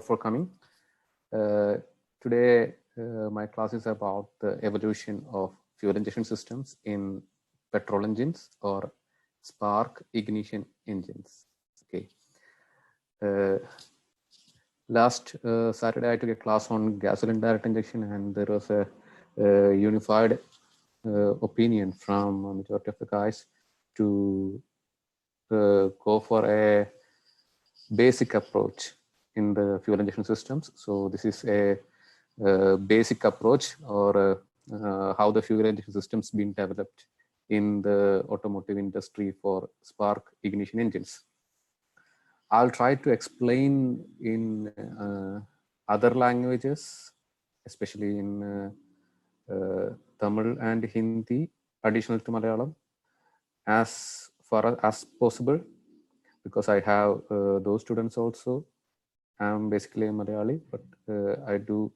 for coming. Today, my class is about the evolution of fuel injection systems in petrol engines or spark ignition engines. Okay. Last Saturday, I took a class on gasoline direct injection, and there was a unified opinion from a majority of the guys to go for a basic approach in the fuel injection systems. So this is a basic approach, or how the fuel injection systems been developed in the automotive industry for spark ignition engines. I'll try to explain in other languages, especially in Tamil and Hindi, additional to Malayalam, as far as possible, because I have those students also. I'm basically a Malayali, but I do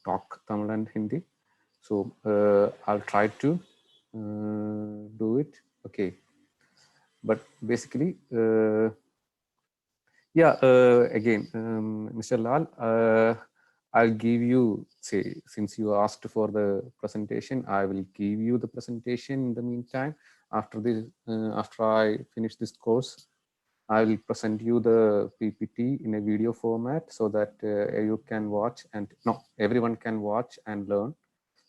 talk Tamil and Hindi. So I'll try to do it. Okay. But basically, again, Mr. Lal, I'll give you, say, since you asked for the presentation, I will give you the presentation in the meantime. After this, after I finish this course, I will present you the PPT in a video format so that you can watch, and everyone can watch and learn.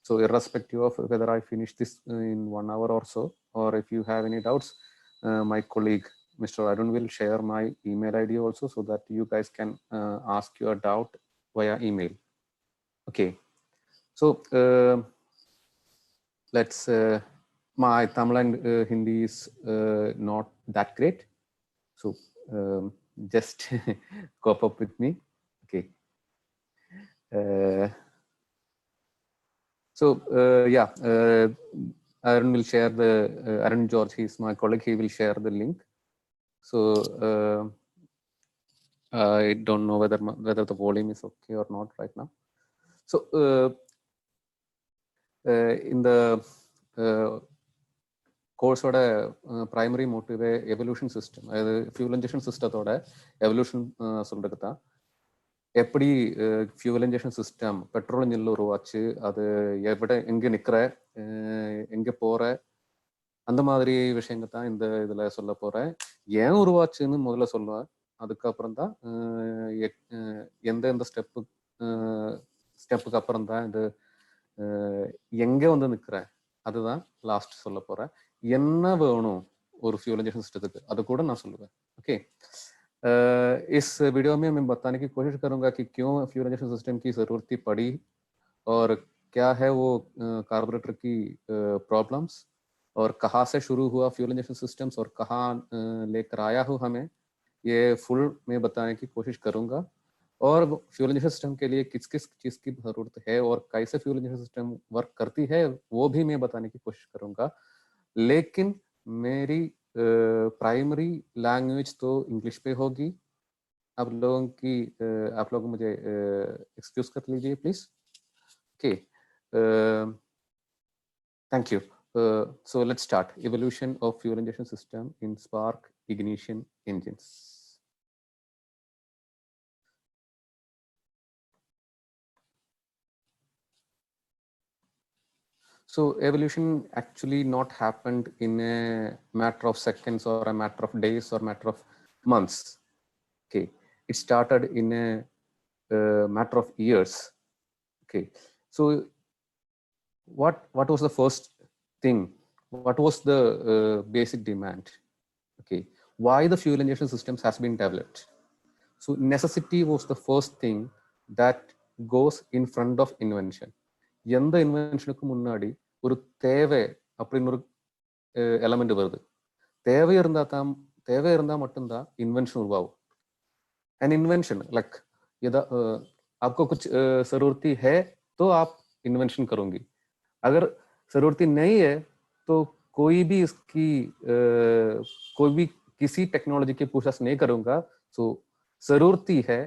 So irrespective of whether I finish this in 1 hour or so, or if you have any doubts, my colleague, Mr. Arun, will share my email ID also, so that you guys can ask your doubt via email. Okay. So let's, my Tamil and Hindi is not that great. So just cope up with me. Okay. Arun will share the, Arun George, he's my colleague, he will share the link. So I don't know whether the volume is okay or not right now. So in the course primary motive evolution system, fuel injection system evolution சொல்றதுதான். எப்படி fuel injection system petrol இன்ஜின்ல உருவாச்சு, அது எங்க நிக்கிற, எங்க போற, அந்த மாதிரி விஷயங்கள் தான் இந்த இதுல சொல்ல போறேன். ஏன் உருவாச்சுன்னு முதல்ல சொல்லுவேன். அதுக்கப்புறம் தான் எந்த ஸ்டெப்புக்கு அப்புறம் தான் இது எங்க வந்து நிக்கிறேன் அதுதான் லாஸ்ட் சொல்ல போறேன். என்ன வேணும் ஒரு फ्यूल इंजेक्शन सिस्टத்துக்கு அது கூட நான் சொல்லுவேன். ओके, इस वीडियो में मैं बताने की कोशिश करूंगा कि क्यों फ्यूल इंजेक्शन सिस्टम की जरूरत पड़ी और क्या है वो कार्बोरेटर की प्रॉब्लम्स, और कहाँ से शुरू हुआ फ्यूल इंजेक्शन सिस्टम्स और कहाँ लेकर आया हूँ हमें, ये फुल में बताने की कोशिश करूंगा. और फ्यूल इंजेक्शन सिस्टम के लिए किस किस चीज की जरूरत है और कैसे फ्यूल इंजेक्शन सिस्टम वर्क करती है वो भी मैं बताने की कोशिश करूंगा. लेकिन मेरी प्राइमरी लैंग्वेज तो इंग्लिश पे होगी. आप लोग मुझे एक्सक्यूज कर लीजिए please. Okay, thank you. So let's start. Evolution of fuel injection system in spark ignition engines. So evolution actually not happened in a matter of seconds or a matter of days or matter of months. Okay, it started in a matter of years. Okay, so what was the first thing? What was the basic demand? Okay, why the fuel injection systems has been developed? So necessity was the first thing that goes in front of invention. எந்த இன்வென்ஷனுக்கு முன்னாடி ஒரு தேவை அப்படின்னு ஒரு element வருது. தேவை இருந்தா மட்டும்தான் இன்வென்ஷன் உருவாகும். An invention like आपको कुछ जरूरती है तो आप इन्वेंशन करोगे. अगर जरूरती नहीं है तो कोई भी किसी टेक्नोलॉजी की पूछताछ नहीं करूंगा. सो जरूरती है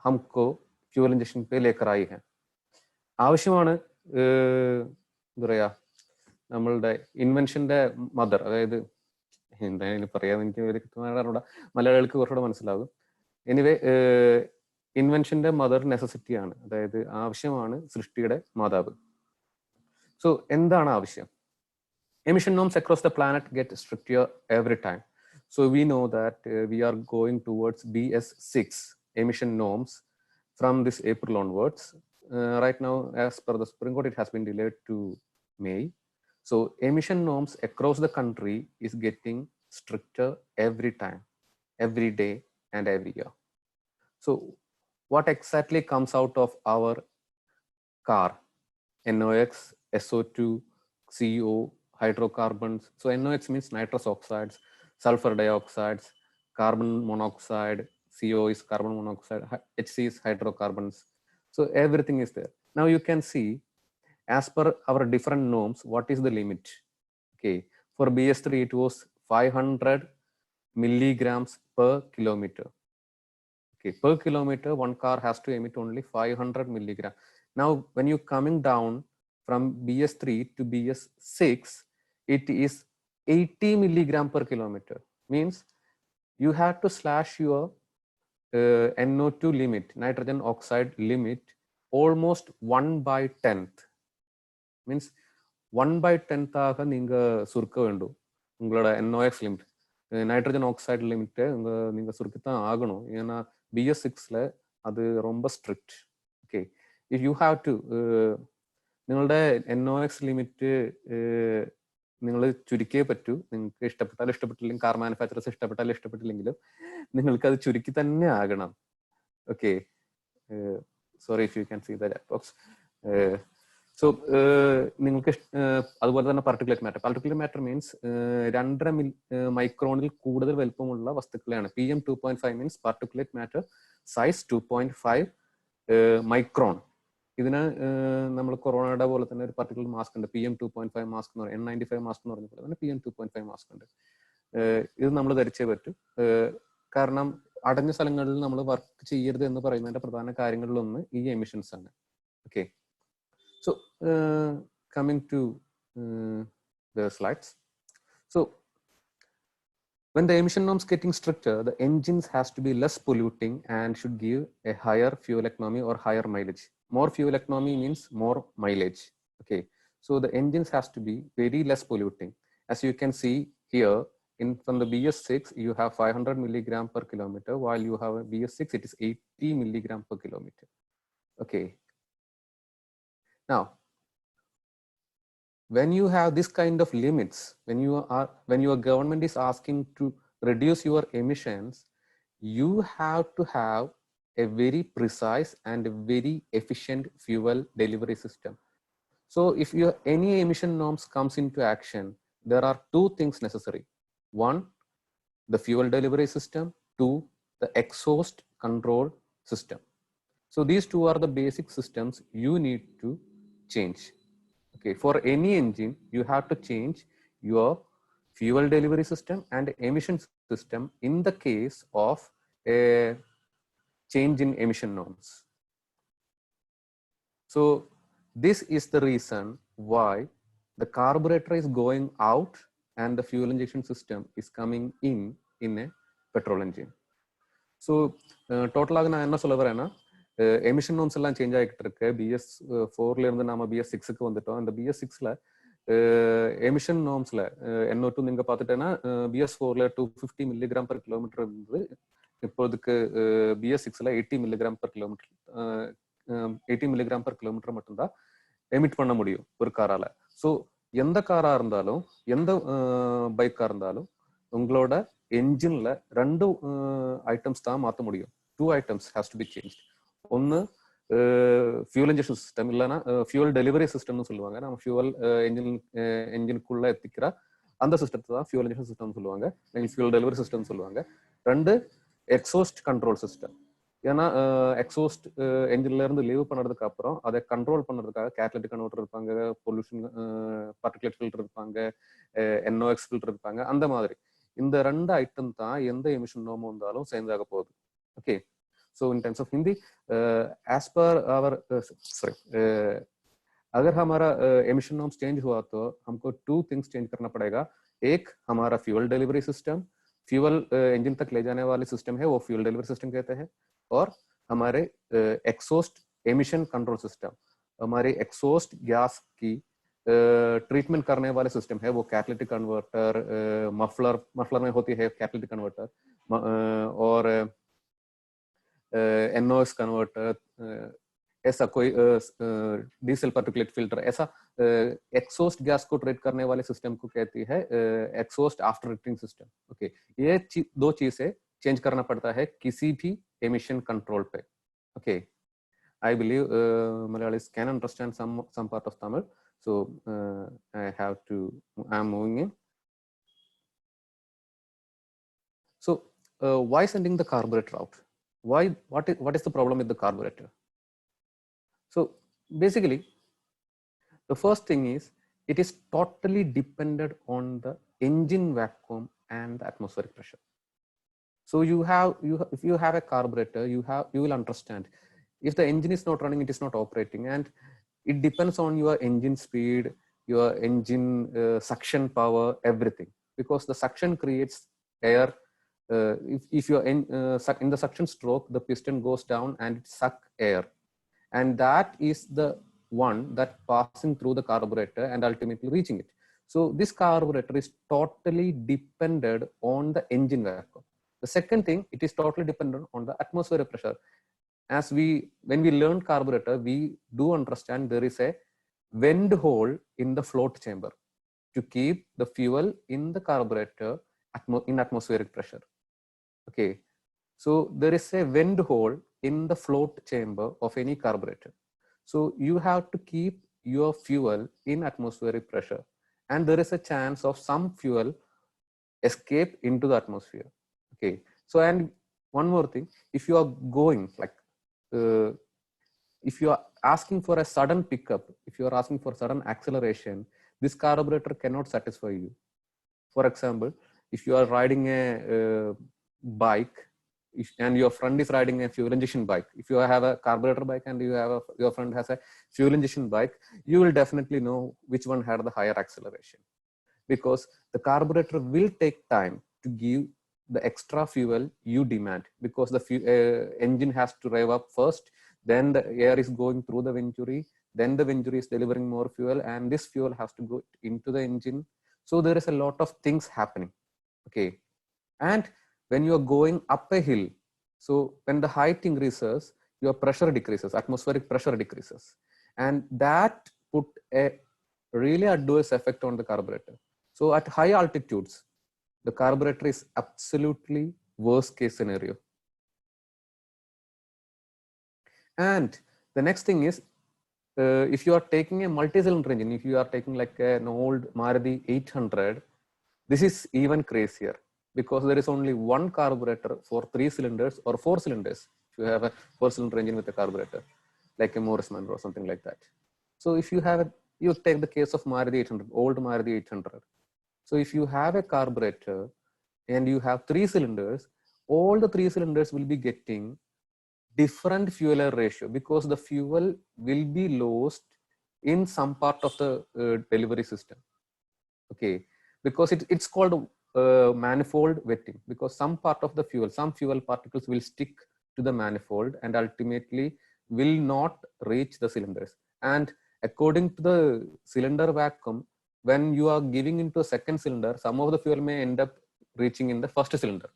हमको फ्यूल इंजेक्शन पे लेकर आई है. ആവശ്യമാണ് എന്താ പറയാ, നമ്മളുടെ ഇൻവെൻഷന്റെ മദർ, അതായത് എന്തായാലും പറയാൻ എനിക്ക് കൃത്യമായിട്ട് മലയാളികൾക്ക് കുറച്ചുകൂടെ മനസ്സിലാകും. എനിവേ ഇൻവെൻഷന്റെ മദർ നെസസിറ്റി ആണ്, അതായത് ആവശ്യമാണ് സൃഷ്ടിയുടെ മാതാവ്. സോ എന്താണ് ആവശ്യം? Emission norms across the planet get stricter every time. So we know that we are going towards BS6 emission norms from this April onwards. Right now, as per the Supreme Court, it has been delayed to May. So emission norms across the country is getting stricter every time, every day and every year. So what exactly comes out of our car? NOx, SO2, CO, hydrocarbons. So NOx means nitrous oxides, sulfur dioxides, carbon monoxide, CO is carbon monoxide, HC is hydrocarbons. So everything is there. Now you can see, as per our different norms, what is the limit? Okay, for BS3 it was 500 milligrams per kilometer. Okay, per kilometer one car has to emit only 500 milligram. Now when you coming down from BS3 to BS6, it is 80 milligram per kilometer. Means you have to slash your NO2 limit, nitrogen oxide limit, almost 1/10th. Means 1/10th ஆக நீங்க சுருக்க வேண்டும் உங்களோட NOx limit, nitrogen oxide limit நீங்க சுருக்கித்தான் ஆகணும். ஏன்னா BS6ல அது ரொம்ப strict. Okay, if you have to നിങ്ങളുടെ NOx ലിമിറ്റ് നിങ്ങൾ ചുരുക്കിയേ പറ്റൂ. നിങ്ങൾക്ക് ഇഷ്ടപ്പെട്ടാലും ഇഷ്ടപ്പെട്ടില്ലെങ്കിൽ, കാർ മാനുഫാക്ചറേഴ്സ് ഇഷ്ടപ്പെട്ടാലും ഇഷ്ടപ്പെട്ടില്ലെങ്കിലും നിങ്ങൾക്ക് അത് ചുരുക്കി തന്നെ ആകണം. Okay, sorry if you can see the chat box. So നിങ്ങൾക്ക് അതുപോലെ തന്നെ പാർട്ടിക്കുലേറ്റ് മാറ്റർ മീൻസ് 2.5 മൈക്രോണിൽ കൂടുതൽ വലുപ്പമുള്ള വസ്തുക്കളെയാണ്. PM 2.5 means particulate matter size 2.5 micron. ഇതിന് നമ്മൾ കൊറോണയുടെ പോലെ തന്നെ ഒരു പർട്ടിക്കുലർ മാസ്ക് ഉണ്ട്, PM 2.5 മാസ്ക് എന്ന് പറയും. N95 മാസ്ക് എന്ന് പറഞ്ഞ പോലെ തന്നെ PM 2.5 മാസ്ക് ഉണ്ട്. ഇത് നമ്മൾ ധരിച്ചേ പറ്റൂ. കാരണം അടഞ്ഞ സ്ഥലങ്ങളിൽ നമ്മൾ വർക്ക് ചെയ്യരുത് എന്ന് പറയുന്നതിന്റെ പ്രധാന കാര്യങ്ങളിലൊന്ന് ഈ എമിഷൻസ് ആണ്. Okay, so coming to the slides. So when the emission norms getting stricter, the engines has to be less polluting and should give a higher fuel economy or higher mileage. More fuel economy means more mileage. Okay, so the engines has to be very less polluting. As you can see here, from the BS6 you have 500 milligram per kilometer, while you have a BS6 it is 80 milligram per kilometer. Okay, now when you have this kind of limits, when your government is asking to reduce your emissions, you have to have a very precise and very efficient fuel delivery system. So if any emission norms comes into action, there are two things necessary. One, the fuel delivery system. Two, the exhaust control system. So these two are the basic systems you need to change. Okay, for any engine, you have to change your fuel delivery system and emission system in the case of a change in emission norms. So this is the reason why the carburetor is going out and the fuel injection system is coming in a petrol engine. So total ஆக நான் என்ன சொல்ல வரேன்னா, emission norms எல்லாம் change ஆகிட்டு இருக்கு. BS4ல இருந்து நாம BS6க்கு வந்துட்டோம். இந்த BS6ல எமிஷன் நார்ம்ஸ்ல NO2 நீங்க பார்த்துட்டேன்னா BS4ல 250 மில்லிகிராம் per கிலோமீட்டர் இருந்தது. இப்போதுக்கு BS6ல 80 milligram per kilometre 80 milligram per kilometre மட்டும்தான் எமிட் பண்ண முடியும் ஒரு காரால. ஸோ எந்த காரா இருந்தாலும், எந்த பைக்கா இருந்தாலும், உங்களோட என்ஜின்ல 2 ஐட்டம்ஸ் தான் மாற்ற முடியும். 2 items has to be changed. ஒன்னு ஃபியூல் இன்ஜெக்ஷன் சிஸ்டம், இல்லைன்னா ஃபியூல் டெலிவரி சிஸ்டம்னு சொல்லுவாங்க. நம்ம ஃபியூவல் என்ஜினுக்குள்ள எத்திக்கிற அந்த சிஸ்டத்தை தான் ஃபியூல் இன்ஜெக்ஷன் சிஸ்டம் சொல்லுவாங்க, இல்லை ஃபியூல் டெலிவரி சிஸ்டம் சொல்லுவாங்க. 2, எக்ஸோஸ்ட் கண்ட்ரோல் சிஸ்டம். ஏன்னா எக்ஸோஸ்ட் என்ஜின்ல இருந்து லீவ் பண்ணுறதுக்கு அப்புறம் அதை கண்ட்ரோல் பண்ணுறதுக்காக கேட்டலிட்டிக் கன்வெர்ட்டர் இருப்பாங்க, பொல்யூஷன் பார்ட்டிகுலேட் ஃபில்டர் இருப்பாங்க, NOx ஃபில்டர் இருப்பாங்க. அந்த மாதிரி இந்த 2 ஐட்டம் தான் எந்த எமிஷன் நார்ம் வந்தாலும் சேர்ந்தாக போகுது. Okay, so in terms of Hindi, as per our अगर हमारा एमिशन नॉर्म्स चेंज हुआ तो हमको 2 things चेंज करना पड़ेगा. एक, हमारा fuel delivery system. Fuel engine तक ले जाने वाले सिस्टम है वो फ्यूल डिलीवरी सिस्टम कहते हैं, और हमारे एक्सोस्ट एमिशन कंट्रोल सिस्टम, हमारे एक्सोस्ट गैस की ट्रीटमेंट करने वाले सिस्टम है वो कैटलिटिक कन्वर्टर, मफलर में होती है कैटलिटिक कन्वर्टर, और एनओएस कन्वर्टर, ऐसा कोई डीजल पार्टिकुलेट फिल्टर, ऐसा एक्सोस्ट गैस को ट्रीट करने वाले सिस्टम को कहती है exhaust after treating system. Okay, ये दो चीजें चेंज करना पड़ता है किसी भी एमिशन कंट्रोल पे। Okay, I believe Malayalis can understand some part of Tamil, so I'm moving in. So why sending the carburetor out? What is the problem with the carburetor? So basically, the first thing is it is totally dependent on the engine vacuum and the atmospheric pressure. So if you have a carburetor, you will understand if the engine is not running, it is not operating, and it depends on your engine speed, your engine suction power, everything, because the suction creates air. If you're in the suction stroke, the piston goes down and it sucks air, and that is the one that passing through the carburetor and ultimately reaching it. So this carburetor is totally dependent on the engine vacuum. The second thing, it is totally dependent on the atmospheric pressure. When we learn carburetor, we do understand there is a vent hole in the float chamber to keep the fuel in the carburetor in atmospheric pressure. Okay, so there is a vent hole in the float chamber of any carburetor. So you have to keep your fuel in atmospheric pressure, and there is a chance of some fuel escape into the atmosphere. Okay, so and one more thing, if you are going like if you are asking for a sudden pickup, if you are asking for sudden acceleration, this carburetor cannot satisfy you. For example, if you are riding a bike and your friend is riding a fuel injection bike, if you have a carburetor bike and your friend has a fuel injection bike, you will definitely know which one had the higher acceleration, because the carburetor will take time to give the extra fuel you demand, because the engine has to rev up first, then the air is going through the venturi, then the venturi is delivering more fuel, and this fuel has to go into the engine. So there is a lot of things happening. Okay, and when you are going up a hill, so when the height increases, your pressure decreases, atmospheric pressure decreases, and that put a really adverse effect on the carburetor. So at high altitudes, the carburetor is absolutely worst case scenario. And the next thing is, if you are taking a multi-cylinder engine, if you are taking like an old Maruti 800, this is even crazier, because there is only one carburetor for 3 cylinders or 4 cylinders. If you have a 4-cylinder engine with a carburetor, like a Morris Monroe or something like that. So if you have you take the case of Maruti 800, old Maruti 800. So if you have a carburetor and you have 3 cylinders, all the 3 cylinders will be getting different fuel air ratio, because the fuel will be lost in some part of the delivery system. Okay, because it's called manifold wetting, because some part of the fuel, some fuel particles will stick to the manifold and ultimately will not reach the cylinders. And according to the cylinder vacuum, when you are giving into a second cylinder, some of the fuel may end up reaching in the first cylinder.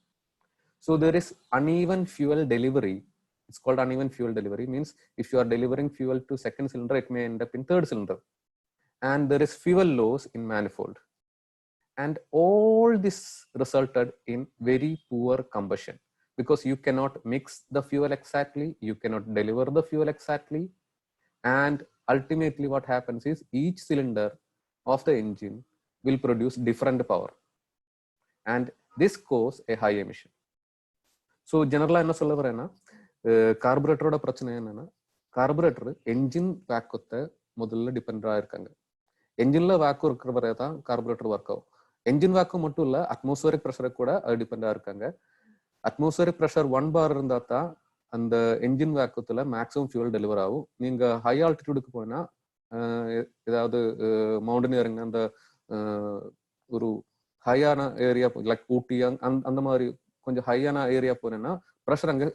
So there is uneven fuel delivery. It's called uneven fuel delivery, means if you are delivering fuel to second cylinder, it may end up in third cylinder. And there is fuel loss in manifold. And all this resulted in very poor combustion, because you cannot mix the fuel exactly, you cannot deliver the fuel exactly. And ultimately what happens is each cylinder of the engine will produce different power, and this causes a high emission. So generally என்ன சொல்ல வரேன்னா, கார்பரேட்டரோட பிரச்சனை என்னன்னா, carburettor engine வேக்கத்தை முதல்ல டிபெண்டா இருக்காங்க. என்ஜின்ல vacuum இருக்கிற வரை தான் கார்பரேட்டர் ஒர்க் ஆகும். என்ஜின் வேக்கம் மட்டும் இல்ல, அட்மாஸ்பியரிக் ப்ரெஷரை கூட அது டிபெண்டா இருக்காங்க. அட்மாஸ்பியரிக் ப்ரெஷர் 1 bar இருந்தா தான் அந்த என்ஜின் வேக்கத்துல மேக்ஸிமம் ஃபியூல் டெலிவர் ஆகும். நீங்க ஹை ஆல்டிடியூடுக்கு போனா, ஏதாவது மவுண்டன் இறங்க அந்த ஒரு ஹையான ஏரியா லைக் ஊட்டி அந்த மாதிரி கொஞ்சம் ஹையான ஏரியா போனேன்னா ப்ரெஷர் அங்கே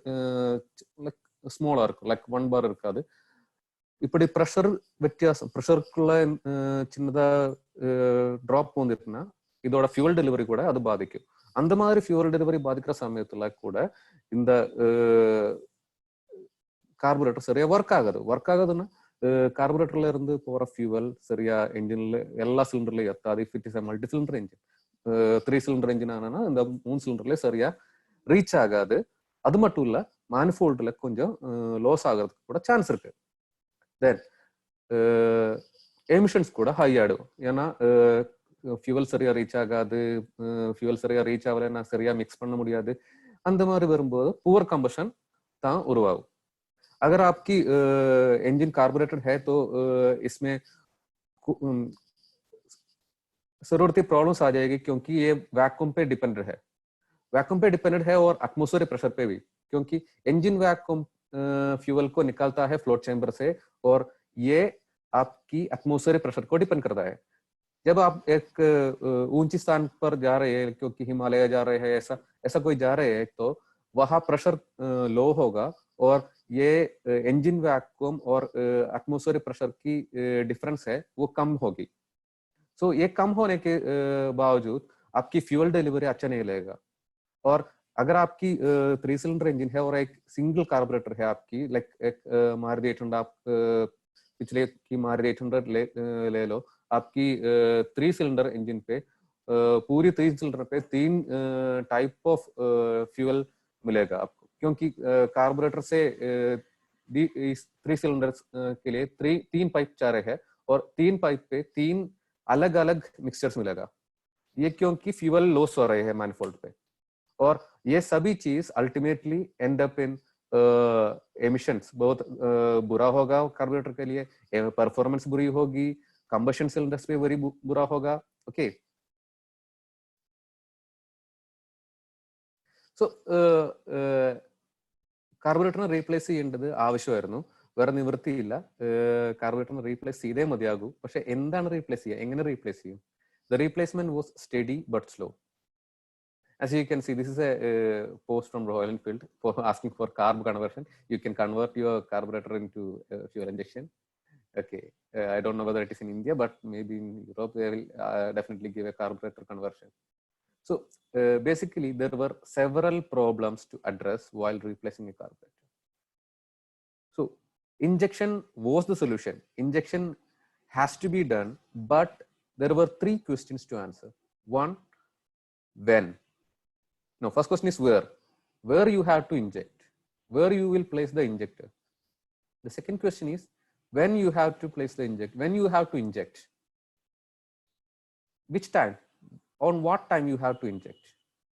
லைக் ஸ்மாலா இருக்கும், லைக் 1 bar இருக்காது. இப்படி ப்ரெஷர் வித்தியாசம், ப்ரெஷருக்குள்ள சின்னதா ட்ராப் வந்துட்டுன்னா இதோட ஃபியூல் டெலிவரி கூட அது பாதிக்கும். அந்த மாதிரி ஃபியூல் டெலிவரி பாதிக்கிற சமயத்துல கூட இந்த கார்பரேட்டர் சரியா ஒர்க் ஆகாது. ஒர்க் ஆகுதுன்னா கார்பரேட்டர்ல இருந்து போற ஃபியூவல் சரியா என்ஜின்ல எல்லா சிலிண்டர்லயும் எத்தாது. If it is multi cylinder engine, 3 cylinder engine ஆனா இந்த 3 சிலிண்டர்லயே சரியா ரீச் ஆகாது. அது மட்டும் இல்ல, மானிஃபோல்ட்ல கொஞ்சம் லாஸ் ஆகிறதுக்கு கூட சான்ஸ் இருக்கு. தென் எமிஷன்ஸ் கூட ஹை ஆயிடும். ஏன்னா ஃபியூவல் சரியா ரீச் ஆகாது, ஃபியூவல் சரியா ரீச் ஆகலைன்னா சரியா மிக்ஸ் பண்ண முடியாது. அந்த மாதிரி வரும்போது புவர் கம்பஷன் தான் உருவாகும். अगर आपकी इंजन कार्बोरेटेड है तो इसमें जरूरती प्रॉब्लम्स आ जाएगी, क्योंकि ये वैक्यूम पे डिपेंडेंट है, वैक्यूम पे डिपेंडेंट है और एटमॉस्फेरिक प्रेशर पे भी, क्योंकि इंजन वैक्यूम फ्यूल को निकालता है फ्लोट चैम्बर से और ये आपकी एटमॉस्फेरिक प्रेशर को डिपेंड करता है. जब आप एक ऊंची स्थान पर जा रहे हैं, क्योंकि हिमालय जा रहे हैं, ऐसा कोई जा रहे हैं, तो वहां प्रेशर लो होगा और ये इंजन वैक्यूम और एटमॉस्फेरिक प्रेशर की डिफरेंस है वो कम होगी. सो ये कम होने के बावजूद आपकी फ्यूल डिलीवरी अच्छा नहीं लगेगा. और अगर आपकी 3 सिलेंडर इंजन है और एक सिंगल कार्बोरेटर है आपकी, लाइक एक मारुति 800, आप पिछले की मारुति 800 ले लो, आपकी 3 सिलेंडर इंजन पे पूरी 3 सिलेंडर पे 3 टाइप ऑफ फ्यूल मिलेगा आपको, क्योंकि कार्बोरेटर से 3 सिलेंडर्स के लिए 3 पाइप जा रहे हैं और 3 पाइप पे 3 अलग अलग मिक्सचर्स मिलेगा. ये क्योंकि फ्यूल लॉस हो रहे हैं मैनिफोल्ड पे, और ये सभी चीज ultimately and up in emissions. बहुत बुरा होगा कार्बोरेटर के लिए, परफॉर्मेंस बुरी होगी, कंबशन सिलेंडर्स पे वेरी बुरा होगा. ओके, സോ കാർബറേറ്ററിനെ റീപ്ലേസ് ചെയ്യേണ്ടത് ആവശ്യമായിരുന്നു, വേറെ നിവൃത്തിയില്ല. കാർബറേറ്ററിനെ റീപ്ലേസ് ചെയ്തേ മതിയാകൂ. പക്ഷെ എന്താണ് റീപ്ലേസ് ചെയ്യുക, എങ്ങനെ റീപ്ലേസ് ചെയ്യും? The replacement was study but slow. As you can see, this is a post from Royal Enfield for asking for carb conversion. You can convert your carburetor into fuel injection. Okay, I don't know whether it is in India, but maybe in Europe they will definitely give a carburetor conversion. So basically, there were several problems to address while replacing a carburetor. So injection was the solution. Injection has to be done, but there were 3 questions to answer. One, when? No, first question is where. Where you have to inject, where you will place the injector. The second question is when you have to place the inject, when you have to inject, which time, on what time you have to inject,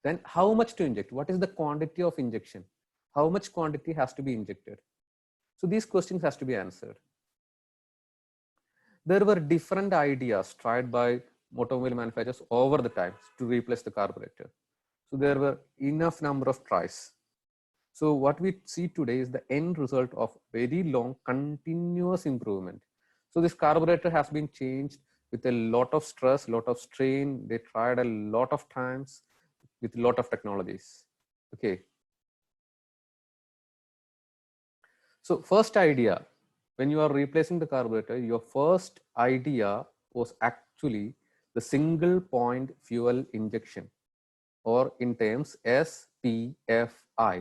then how much to inject, what is the quantity of injection, how much quantity has to be injected. So these questions has to be answered. There were different ideas tried by automobile manufacturers over the time to replace the carburetor. So there were enough number of tries. So what we see today is the end result of very long continuous improvement. So this carburetor has been changed with a lot of stress, lot of strain. They tried a lot of times with a lot of technologies. Okay. So first idea, when you are replacing the carburetor, your first idea was actually the single point fuel injection, or in terms SPFI,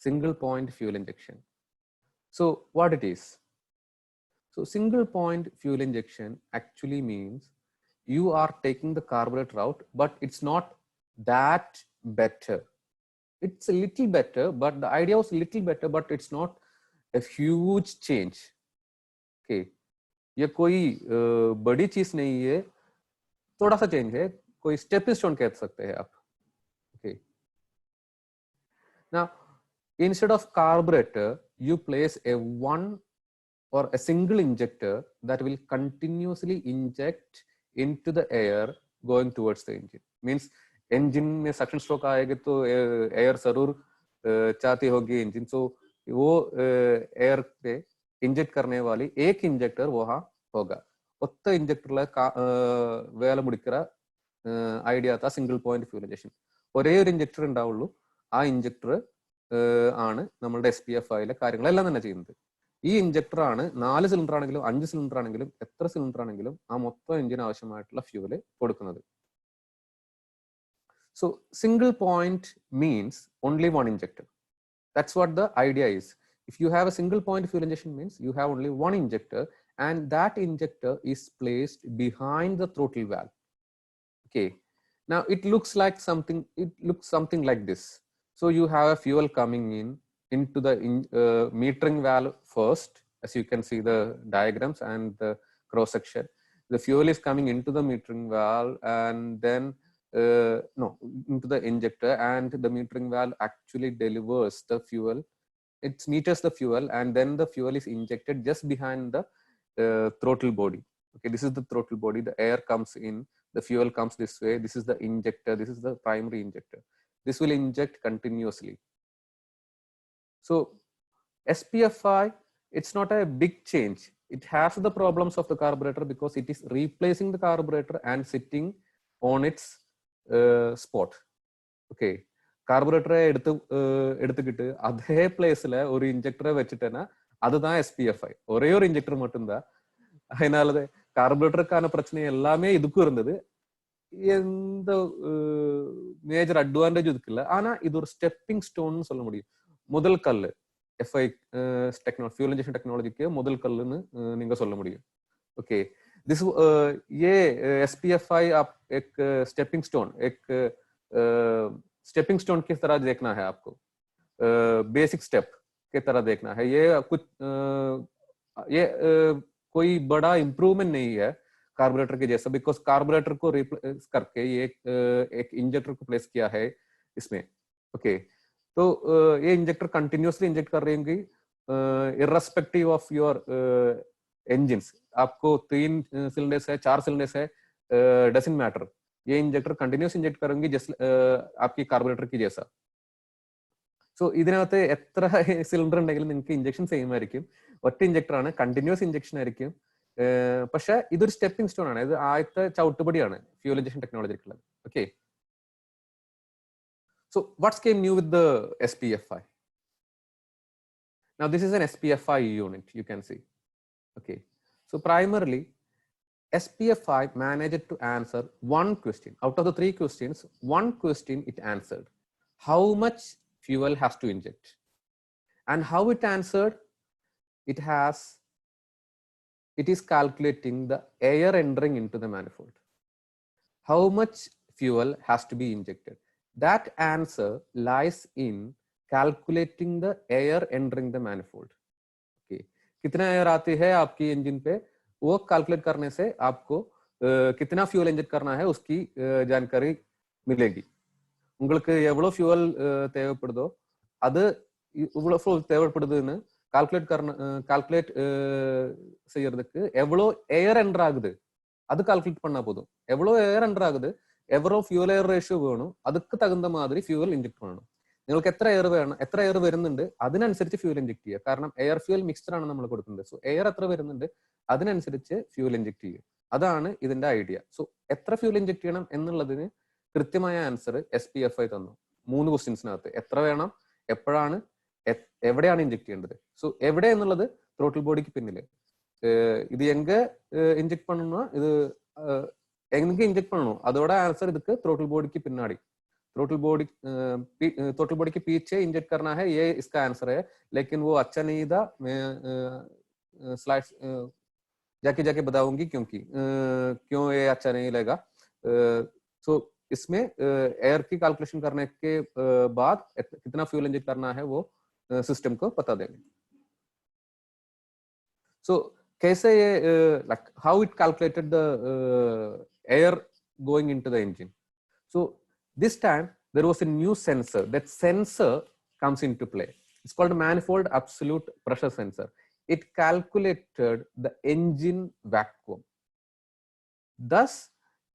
single point fuel injection. So what it is? So single point fuel injection actually means you are taking the carburetor out, but it's not that better. It's a little better, but the idea was a little better, but it's not a huge change. Okay, ये कोई बड़ी चीज नहीं है, थोड़ा सा change है, कोई स्टेपिंग स्टोन कह सकते हैं आप. Okay. Now, instead of carburetor, you place a one or a single injector that will continuously inject into the air going towards the engine. Means engine में suction stroke आएगा तो air जरूर चाहती होगी engine. So वो air पे inject करने वाली एक injector वहाँ होगा. ஒத்த இன்ஜெக்டர்ல வேலை முடிக்கிற ഐഡിയ था സിംഗിൾ പോയിന്റ് ഫ്യൂൽ ഇഞ്ചക്ഷൻ. ഒരേ ഒരു ഇഞ്ചക്ടർ ഉണ്ടാവുള്ളൂ. ആ ഇഞ്ചക്ടർ ആണ് നമ്മളുടെ SPFIയിലെ കാര്യങ്ങളെല്ലാം തന്നെ ചെയ്യുന്നത്. ഈ ഇഞ്ചക്ടർ ആണ് 4 സിലിണ്ടർ ആണെങ്കിലും 5 സിലിണ്ടർ ആണെങ്കിലും എത്ര സിലിണ്ടർ ആണെങ്കിലും ആ മൊത്തം എഞ്ചിന് ആവശ്യമായിട്ടുള്ള ഫ്യൂവല് കൊടുക്കുന്നത്. So single point means only one injector. That's what the idea is. If you have a single point fuel injection means you have only one injector, and that injector is placed behind the throttle valve. Okay. Now it looks something like this. So you have a fuel coming into the metering valve first, as you can see the diagrams and the cross section. The fuel is coming into the metering valve and then into the injector, and the metering valve actually delivers the fuel. It meters the fuel, and then the fuel is injected just behind the throttle body. Okay, this is the throttle body. The air comes in, the fuel comes this way. This is the injector. This is the primary injector. This will inject continuously. So SPFI, it's not a big change. It has the problems of the carburetor because it is replacing the carburetor and sitting on its spot. Okay, കാർബറേറ്ററെ എടുത്തുകിട്ട് അതേ പ്ലേസില് ഒരു ഇഞ്ചക്ടറെ വെച്ചിട്ടേനാ அதுதான் SPFI. ஒரே ஒரு injector மட்டும்தான். அதனால கார்பரேட்டருக்கான பிரச்சனை எல்லாமே இதுக்கும் இருந்தது. எந்த மேஜர் அட்வான்டேஜ் இதுக்கு இல்லை. ஆனா இது ஒரு ஸ்டெப்பிங் ஸ்டோன்னு சொல்ல முடியும். முதல் கல்லு FI ஃபியூல் இன்ஜெக்ஷன் டெக்னாலஜிக்கு முதல் கல்லுன்னு நீங்க சொல்ல முடியும். ओके, दिस ये SPFI आप एक स्टेपिंग स्टोन की तरह देखना है आपको, बेसिक स्टेप की तरह देखना है. ये कोई बड़ा इम्प्रूवमेंट नहीं है कार्बोरेटर के जैसा, बिकॉज कार्बोरेटर को रिप्लेस करके ये एक इंजेक्टर को प्लेस किया है इसमें. ओके, तो ये इंजेक्टर कंटिन्यूसली इंजेक्ट कर रही होंगी इररेस्पेक्टिव ऑफ योर इंजिन्स. आपको 3 सिलेंडर्स है, 4 सिलेंडर्स है, डजंट मैटर. ये इंजेक्टर कंटिन्यूस इंजेक्ट करेंगे जैसे आपकी कार्बोरेटर की जैसा. സോ ഇതിനകത്ത് എത്ര സിലിണ്ടർ ഉണ്ടെങ്കിലും നിങ്ങൾക്ക് ഇഞ്ചക്ഷൻ സെയിം ആയിരിക്കും. ഒറ്റ ഇഞ്ചക്ടർ ആണ്, കണ്ടിന്യൂസ് ഇഞ്ചക്ഷൻ ആയിരിക്കും. പക്ഷെ ഇതൊരു സ്റ്റെപ്പിംഗ് സ്റ്റോൺ ആണ്. ഇത് ആദ്യത്തെ ചവിട്ടുപടിയാണ് ഫ്യൂൽ ഇഞ്ചക്ഷൻ ടെക്നോളജിക്കുള്ളത്. Okay, so what's came new with the SPFI? Now this is an SPFI unit, you can see. Okay, so primarily SPFI managed to answer one question. Out of the 3 questions, one question it answered: how much fuel has to inject. And how it answered? It is calculating the air entering into the manifold. How much fuel has to be injected? That answer lies in calculating the air entering the manifold. Okay, कितना air आती है आपकी engine पे, वो calculate करने से आपको कितना फ्यूल इंजेक्ट करना है उसकी जानकारी मिलेगी. உங்களுக்கு எவ்வளவு ஃபியூவல் தேவைப்படுதோ அது இவ்வளவு தேவைப்படுதுன்னு கால்குலேட் செய்யறதுக்கு எவ்வளவு ஏர் என்டர் ஆகுது அது கால்குலேட் பண்ணா போதும். எவ்வளவு ஏர் என்டர் ஆகுது, எவ்வளவு ഫ്യൂവൽ എയർ റേഷ്യോ വേണം, அதுக்கு தகுந்த மாதிரி ഫ്യൂവൽ ഇഞ്ചക്ട് ചെയ്യണം. നിങ്ങൾക്ക് എത്ര എയർ വേണം, എത്ര എയർ വരുന്നുണ്ട് അതിനനുസരിച്ച് ഫ്യൂവൽ ഇഞ്ചക്ട് ചെയ്യുക. കാരണം എയർ ഫ്യൂവൽ മിക്സ്ചർ ആണ് നമ്മൾ കൊടുക്കുന്നത്. സോ എയർ എത്ര വരുന്നുണ്ട് അതിനനുസരിച്ച് ഫ്യൂവൽ ഇഞ്ചക്ട് ചെയ്യുക. അതാണ് ഇതിന്റെ ഐഡിയ. സോ എത്ര ഫ്യൂവൽ ഇഞ്ചക്ട് ചെയ്യണം എന്നുള്ളതിന് കൃത്യമായ ആൻസർ SPFI തന്നു. 3 ക്വസ്റ്റ്യൻസിനകത്ത് എത്ര വേണം, എപ്പോഴാണ്, എവിടെയാണ് ഇഞ്ചക്ട് ചെയ്യേണ്ടത്. സോ എവിടെ എന്നുള്ളത് ത്രോട്ടിൽ ബോഡിക്ക് പിന്നില്. ഇത് എങ്ക ഇഞ്ചക്ട് பண்ணணும்னா இது எங்க இன்ஜெக்ட் பண்ணணும் அதோட आंसर இதுக்கு த்ரோட்டில் बॉडी பின்னாடி. த்ரோட்டில் बॉडी के पीछे इंजेक्ट करना है, ये इसका आंसर है. लेकिन वो अच्छा नहीं था. मैं स्लाइड्स जाके बताऊंगी क्यों ये अच्छा नहीं लगा. सो इसमें एयर की कैलकुलेशन करने के बाद कितना फ्यूल इंजेक्ट करना है वो सिस्टम को बता देंगे. सो कैसे ये how it calculated the air going into the engine. So this time there was a new sensor. That sensor comes into play. It's called a manifold absolute pressure sensor. It calculated the engine vacuum. Thus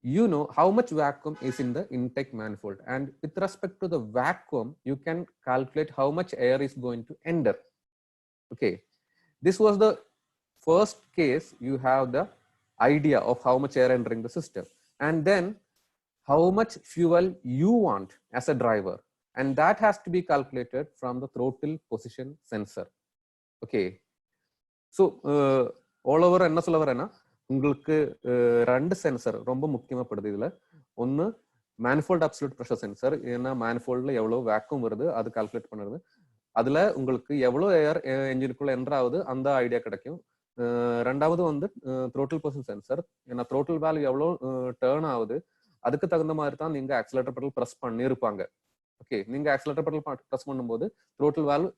you know how much vacuum is in the intake manifold, and with respect to the vacuum you can calculate how much air is going to enter. Okay, this was the first case. You have the idea of how much air entering the system, and then how much fuel you want as a driver, and that has to be calculated from the throttle position sensor. Okay, so all over என்ன சொல்ல வரேன்னா உங்களுக்கு ரெண்டு sensor ரொம்ப முக்கியமாப்படுது இதுல. ஒன்னு manifold absolute pressure sensor, ஏன்னா manifoldல எவ்வளவு வேக்யூம் வருது அது கால்குலேட் பண்ணுறது. அதுல உங்களுக்கு எவ்வளவு ஏர் என்ஜினுக்குள்ள என்டர் ஆகுது அந்த ஐடியா கிடைக்கும். ரெண்டாவது வந்து throttle position sensor, ஏன்னா throttle valve எவ்வளவு டர்ன் ஆகுது அதுக்கு தகுந்த மாதிரி தான் நீங்க ஆக்சிலரேட்டர் பெடல் பிரஸ் பண்ணிருப்பாங்க. ஓகே, நீங்க ஆக்சிலரேட்டர் பெடல் பிரஸ் பண்ணும்போது throttle valve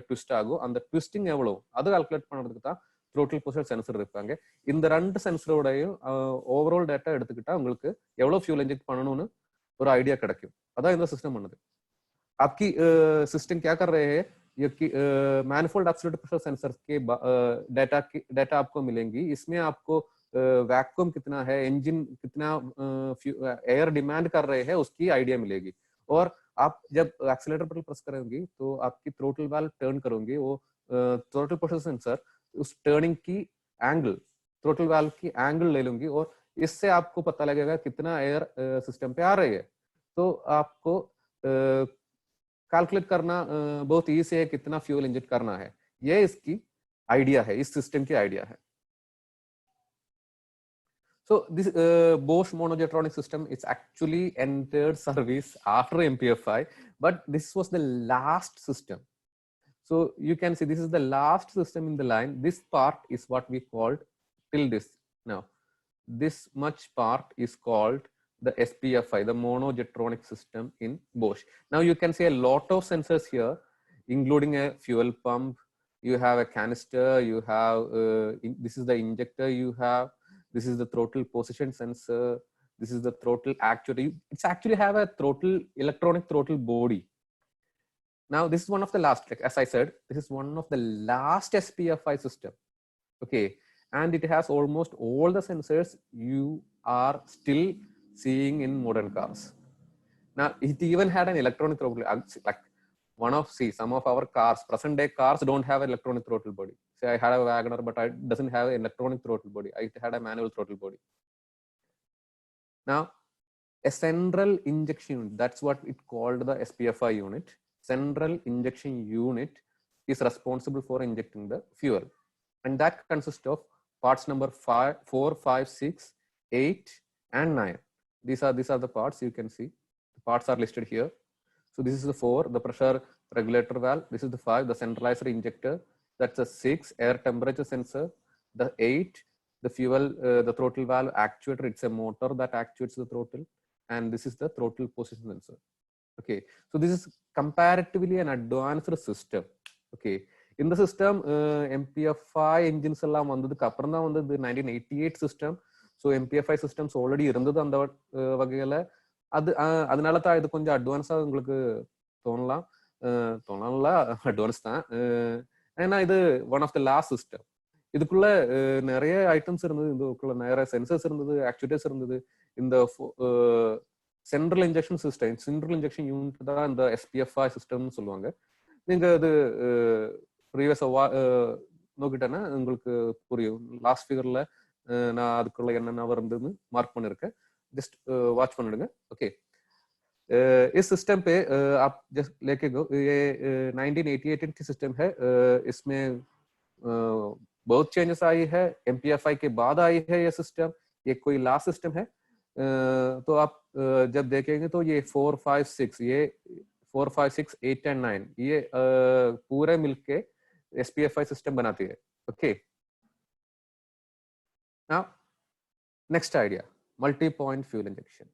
ட்விஸ்ட் ஆகும். அந்த ட்விஸ்டிங் எவ்வளவு அது கால்குலேட் பண்றதுக்கு தான் throttle position sensor இருப்பாங்க. இந்த ரெண்டு சென்சரோடையும் ஓவரால் டேட்டா எடுத்துக்கிட்டா உங்களுக்கு எவ்வளவு ஃபியூல் இன்ஜெக்ட் பண்ணணும்னு ஒரு ஐடியா கிடைக்கும். அதான் இந்த सिस्टम பண்ணுது. आपकी सिस्टम क्या कर रहे हैं, ये मैनिफोल्ड एब्सोल्यूट प्रेशर सेंसर के डाटा आपको मिलेंगी. इसमें आपको वैक्यूम कितना है, इंजन कितना एयर डिमांड कर रहे हैं उसकी आइडिया मिलेगी. और आप जब एक्सीलरेटर पर प्रेस करेंगे तो आपकी थ्रोटल वाल्व टर्न करोगे, वो थ्रोटल प्रेशर सेंसर उस टर्निंग की एंगल, थ्रोटल वाल्व की एंगल ले लूंगी और इससे आपको पता लगेगा कितना एयर सिस्टम पे आ रही है. तो आपको कैलकुलेट करना बहुत ईजी है कितना फ्यूल इंजेक्ट करना है. ये इसकी आइडिया है, इस सिस्टम की आइडिया है. So this Bosch monojetronic system is actually entered service after MPFI, but this was the last system. So you can see this is the last system in the line. This part is what we called till this. Now this much part is called the SPFI, the monojetronic system in Bosch. Now you can see a lot of sensors here, including a fuel pump. You have a canister. You have this is the injector. You have this is the throttle position sensor. This is the throttle actuator. It's actually have a throttle electronic throttle body. Now this is one of the last. Like as I said, this is one of the last SPFI system. Okay, and it has almost all the sensors you are still seeing in modern cars. Now it even had an electronic throttle, like one of some of our cars, present day cars don't have an electronic throttle body. Say I had a Wagoner, but it doesn't have an electronic throttle body. It had a manual throttle body. Now a central injection unit, that's what it called, the SPFI unit. Central injection unit is responsible for injecting the fuel, and that consists of parts number 4, 5, 6, 8 and 9. These are the parts. You can see the parts are listed here. So this is the 4, the pressure regulator valve. This is the 5, the centralizer injector. That's a 6, air temperature sensor. The 8, the fuel, the throttle valve actuator. It's a motor that actuates the throttle, and this is the throttle position sensor. Okay, so this is comparatively an advanced system. Okay, in the system MPFI engines எல்லாம் வந்ததுக்கு அப்புறம் தான் வந்து 1988 system. So MPFI systems already இருந்தது அந்த வகையில. அதனால தான் இது கொஞ்சம் அட்வான்ஸாக உங்களுக்கு தோணலாம்ல, அட்வான்ஸ் தான். ஏன்னா இது one of the last system. இதுக்குள்ள நிறைய ஐட்டம்ஸ் இருந்தது, இதுக்குள்ள நிறைய சென்சர்ஸ் இருந்தது, ஆக்சுவேட்டர்ஸ் இருந்தது. இந்த central injection system, central injection unit தான் இந்த SPFI சிஸ்டம்னு சொல்லுவாங்க. நீங்க அது ப்ரீவியஸா நோக்கிட்டேன்னா உங்களுக்கு புரியும். லாஸ்ட் ஃபிகர்ல நான் அதுக்குள்ள என்னென்ன வருதுன்னு மார்க் பண்ணிருக்கேன், जस्ट वॉच பண்ணிடுங்க. ओके, इस सिस्टम पे आप जस्ट लेके गो. ये 1988 की सिस्टम है. इसमें बहुत चेंजेस आई है. MPFI के बाद आई है ये सिस्टम. ये कोई लास्ट सिस्टम है. तो आप जब देखेंगे तो ये 4, 5, 6, ये 4, 5, 6, 8 and 9 ये पूरे मिलके SPFI सिस्टम बनाती है. Okay, now next idea, multi-point fuel injection.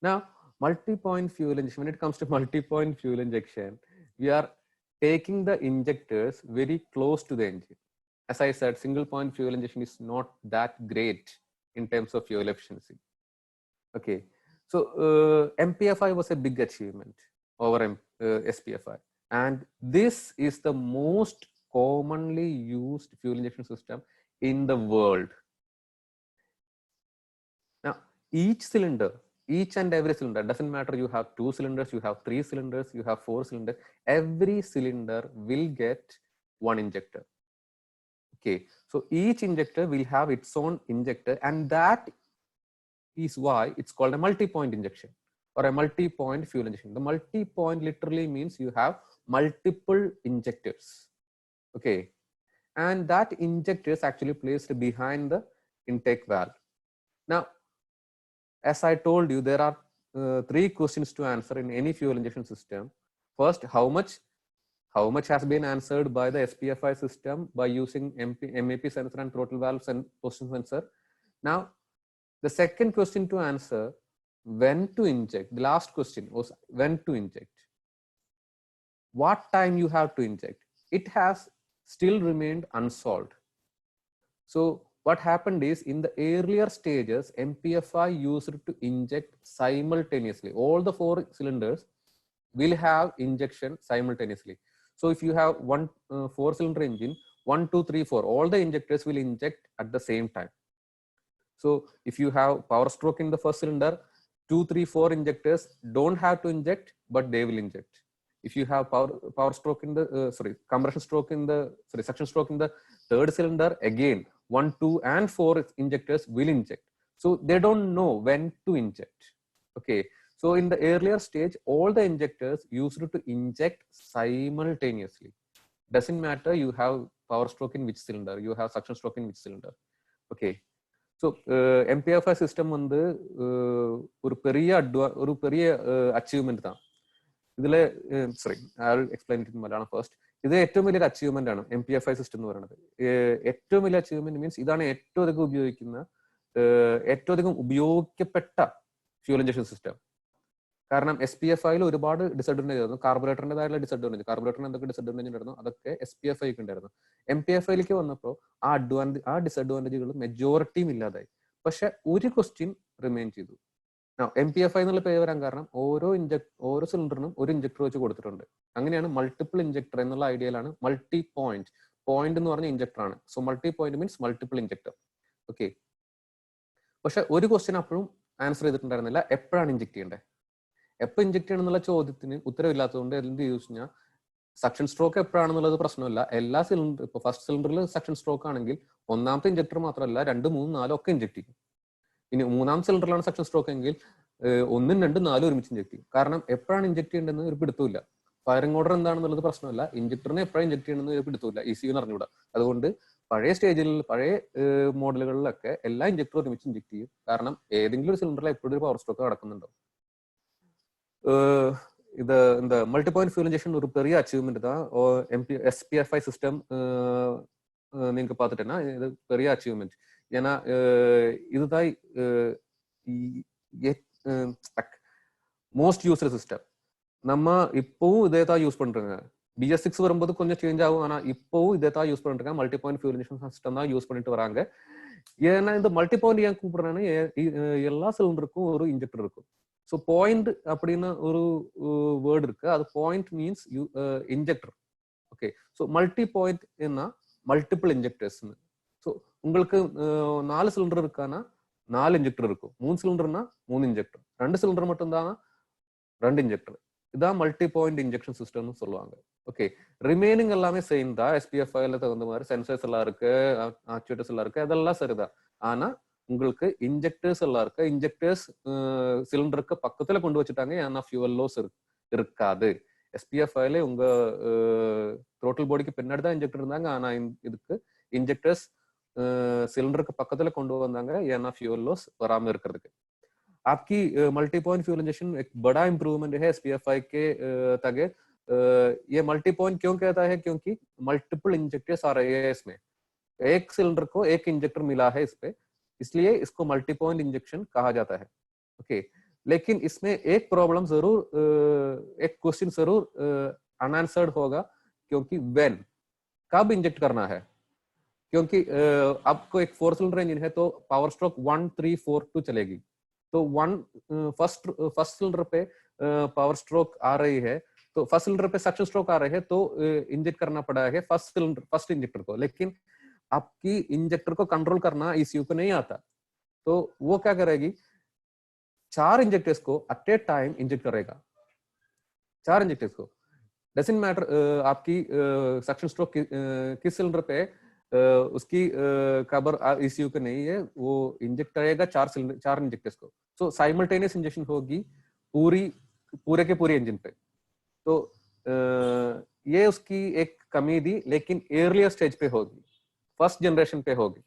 Now multi-point fuel injection, when it comes to multi-point fuel injection, we are taking the injectors very close to the engine. As I said, single point fuel injection is not that great in terms of fuel efficiency. Okay, so MPFI was a big achievement over SPFI, and this is the most commonly used fuel injection system in the world. Now each cylinder, each and every cylinder, doesn't matter you have 2 cylinders, you have 3 cylinders, you have 4 cylinders, every cylinder will get one injector. Okay, so each injector will have its own injector, and that is why it's called a multi-point injection or a multi-point fuel injection. The multi-point literally means you have multiple injectors. Okay, and that injector is actually placed behind the intake valve. Now, as I told you, there are 3 questions to answer in any fuel injection system. First, how much has been answered by the SPFI system by using MAP sensor and throttle valves and position sensor. Now, the second question to answer, when to inject. The last question was when to inject. What time you have to inject? It has still remained unsolved. So what happened is, in the earlier stages, MPFI used to inject simultaneously. All the 4 cylinders will have injection simultaneously. So if you have one 4-cylinder engine, 1, 2, 3, 4, all the injectors will inject at the same time. So if you have power stroke in the first cylinder, 2, 3, 4 injectors don't have to inject, but they will inject. If you have power stroke in the compression stroke in the suction stroke in the third cylinder, again 1, 2, and 4 injectors will inject. So they don't know when to inject. Okay. So in the earlier stage, all the injectors used to inject simultaneously. Doesn't matter you have power stroke in which cylinder, you have suction stroke in which cylinder. Okay. So MPFI system வந்து ஒரு பெரிய achievement தான். ഇതിലെ I'll explain it in Malayalam first. ഇത് ഏറ്റവും വലിയൊരു achievement ആണ് MPFI system എന്ന് പറയുന്നത്. ഏറ്റവും വലിയ അച്ചീവ്മെന്റ് മീൻസ് ഇതാണ് ഏറ്റവും അധികം ഉപയോഗിക്കപ്പെട്ട ഫ്യൂൽ ഇഞ്ചക്ഷൻ സിസ്റ്റം. കാരണം SPFIയിൽ ഒരുപാട് ഡിസഡ്വാൻറ്റേജ് ആയിരുന്നു. കാർബറേറ്ററിൻ്റെതായുള്ള ഡിസഡ്വാൻറ്റേജ്, കാർബറേറ്ററിന് എന്തൊക്കെ ഡിസഡ്വാൻറ്റേജ് ഉണ്ടായിരുന്നു അതൊക്കെ SPFIക്ക് ഉണ്ടായിരുന്നു. MPFIയിലേക്ക് വന്നപ്പോൾ ആ ഡിസഡ്വാൻറ്റേജുകൾ മെജോറിറ്റിയും ഇല്ലാതായി. പക്ഷെ ഒരു ക്വസ്റ്റ്യൻ റിമെയിൻ ചെയ്തു. MPFI എന്നുള്ള പേര് വരാൻ കാരണം ഓരോ സിലിണ്ടറിനും ഒരു ഇഞ്ചക്ടർ വെച്ച് കൊടുത്തിട്ടുണ്ട്. അങ്ങനെയാണ് മൾട്ടിപ്പിൾ ഇഞ്ചക്ടർ എന്നുള്ള ഐഡിയയിലാണ് മൾട്ടി പോയിന്റ് എന്ന് പറഞ്ഞ ഇഞ്ചക്ടർ ആണ്. So multi point means multiple injector. Okay. പക്ഷെ ഒരു ക്വസ്റ്റ്യൻ അപ്പോഴും ആൻസർ ചെയ്തിട്ടുണ്ടായിരുന്നില്ല, എപ്പോഴാണ് ഇഞ്ചക്ട് ചെയ്യേണ്ടത്. എപ്പോൾ ഇഞ്ചക്ട് ചെയ്യണം എന്നുള്ള ചോദ്യത്തിന് ഉത്തരവില്ലാത്തതുകൊണ്ട് എന്ത് യൂസ് കഴിഞ്ഞാൽ സക്ഷൻ സ്ട്രോക്ക് എപ്പോഴാണെന്നുള്ളത് പ്രശ്നമല്ല. എല്ലാ സിലിണ്ടർ ഇപ്പോൾ ഫസ്റ്റ് സിലിണ്ടറിൽ സക്ഷൻ സ്ട്രോക്ക് ആണെങ്കിൽ ഒന്നാമത്തെ ഇഞ്ചക്ടർ മാത്രമല്ല 2, 3, 4 ഒക്കെ ഇഞ്ചക്ട് ചെയ്യും. ഇനി 3-ാം സിലിണ്ടറിലാണ് സക്ഷൻ സ്ട്രോക്ക് എങ്കിൽ 1, 2, 4 ഒരുമിച്ച് ഇഞ്ചക്ട് ചെയ്യും. കാരണം എപ്പോഴാണ് ഇഞ്ചക്ട് ചെയ്യേണ്ടതെന്ന് ഒരു പിടുത്തമില്ല. ഫയറിംഗ് ഓർഡർ എന്താണെന്നുള്ളത് പ്രശ്നമല്ല, ഇഞ്ചക്ടറിനെ എപ്പോഴാണ് ഇഞ്ചക്ട് ചെയ്യണമെന്ന് ഒരു പിടുത്തമില്ല, ECU അറിഞ്ഞുകൂടാ. അതുകൊണ്ട് പഴയ മോഡലുകളിലൊക്കെ എല്ലാ ഇഞ്ചക്ടറും ഒരുമിച്ച് ഇഞ്ചക്ട് ചെയ്യും. കാരണം ഏതെങ്കിലും ഒരു സിലിണ്ടറിൽ എപ്പോഴും ഒരു പവർ സ്ട്രോക്ക് നടക്കുന്നുണ്ടോ. இந்த மல்டி பாயிண்ட் ஃபியூல் இன்ஜெக்ஷன் ஒரு பெரிய அச்சீவ்மெண்ட் தான். SPFI சிஸ்டம் நீங்க பார்த்துட்டேன்னா இது பெரிய அச்சீவ்மெண்ட். ஏன்னா இதுதான் மோஸ்ட் யூஸ்டு சிஸ்டம். நம்ம இப்பவும் இதே தான் யூஸ் பண்றோங்க. BS6 வரும்போது கொஞ்சம் சேஞ்ச் ஆகும், ஆனா இப்பவும் இதே தான் யூஸ் பண்ணிட்டு இருக்காங்க. Multi point fuel injection system தான் யூஸ் பண்ணிட்டு வராங்க. ஏன்னா இந்த மல்டி பாயிண்ட் ஏன் கூப்பிடுறேன்னா எல்லா சிலிண்டருக்கும் ஒரு இன்ஜெக்டர் இருக்கும். ஸோ பாயிண்ட் அப்படின்னு ஒரு வேர்டு இருக்கு, அது point means injector. Okay. So multi point என்ன மல்டிபிள் இன்ஜெக்டர்ஸ். ஸோ உங்களுக்கு 4 சிலிண்டர் இருக்கானா 4 இன்ஜெக்டர் இருக்கும், 3 சிலிண்டர்னா 3 இன்ஜெக்டர், 2 சிலிண்டர் மட்டும்தான் 2 இன்ஜெக்டர். இதான் மல்டி பாயிண்ட் இன்ஜெக்ஷன் சிஸ்டம்னு சொல்லுவாங்க. ஓகே. ரிமைனிங் எல்லாமே சேம் தான். SPFIல தகுந்த மாதிரி சென்சர்ஸ் எல்லாம் இருக்கு, ஆக்சுவேட்டர்ஸ் எல்லாம் இருக்கு, அதெல்லாம் சரிதான். ஆனா உங்களுக்கு இன்ஜெக்டர்ஸ் எல்லாம் இருக்கு. இன்ஜெக்டர்ஸ் சிலிண்டருக்கு பக்கத்துல கொண்டு வச்சுட்டாங்க, ஏன்னா ஃபியூவல் லோஸ் இருக்காது. SPFIல உங்க த்ரோட்டில் பாடிக்கு பின்னாடி தான் இன்ஜெக்டர் இருந்தாங்க, ஆனா இதுக்கு இன்ஜெக்டர்ஸ் சிலிண்டருக்கு பக்கத்துல கொண்டு வந்தாங்க, ஏன்னா ஃபியூவல் லோஸ் வராம இருக்கிறதுக்கு. आपकी मल्टी पॉइंट फ्यूल इंजेक्शन एक बड़ा इंप्रूवमेंट है SPFI के तगे. ये मल्टी पॉइंट क्यों कहता है? क्योंकि मल्टीपल इंजेक्टर्स आ रहे हैं इसमें, एक सिलेंडर को एक इंजेक्टर मिला है इस पे, इसलिए इसको मल्टी पॉइंट इंजेक्शन कहा जाता है. ओके. लेकिन इसमें एक प्रॉब्लम जरूर, एक क्वेश्चन जरूर अनआंसर्ड होगा, क्योंकि व्हेन, कब इंजेक्ट करना है. क्योंकि आपको एक 4 सिलेंडर इंजन है तो पावर स्ट्रोक 1, 3, 4, 2 चलेगी. तो फर्स्ट सिलेंडर पे पावर स्ट्रोक आ रही है, तो फर्स्ट सिलेंडर पे सक्शन स्ट्रोक आ रहे हैं, तो इंजेक्ट करना पड़ा है फर्स्ट इंजेक्टर को. लेकिन आपकी इंजेक्टर को कंट्रोल करना ECU को नहीं आता, तो वो क्या करेगी, 4 इंजेक्टर्स को एट ए टाइम इंजेक्ट करेगा. 4 इंजेक्टर्स को. डजंट मैटर आपकी सक्शन स्ट्रोक किस सिलेंडर पे उसकी खबर ईसीयू को नहीं है, वो इंजेक्ट करेगा 4 इंजेक्टर्स को। सो साइमल्टेनियस इंजेक्शन होगी पूरे के पूरे इंजन पे। तो ये उसकी एक कमी थी, लेकिन एर्लियर स्टेज पे होगी, फर्स्ट जनरेशन पे होगी।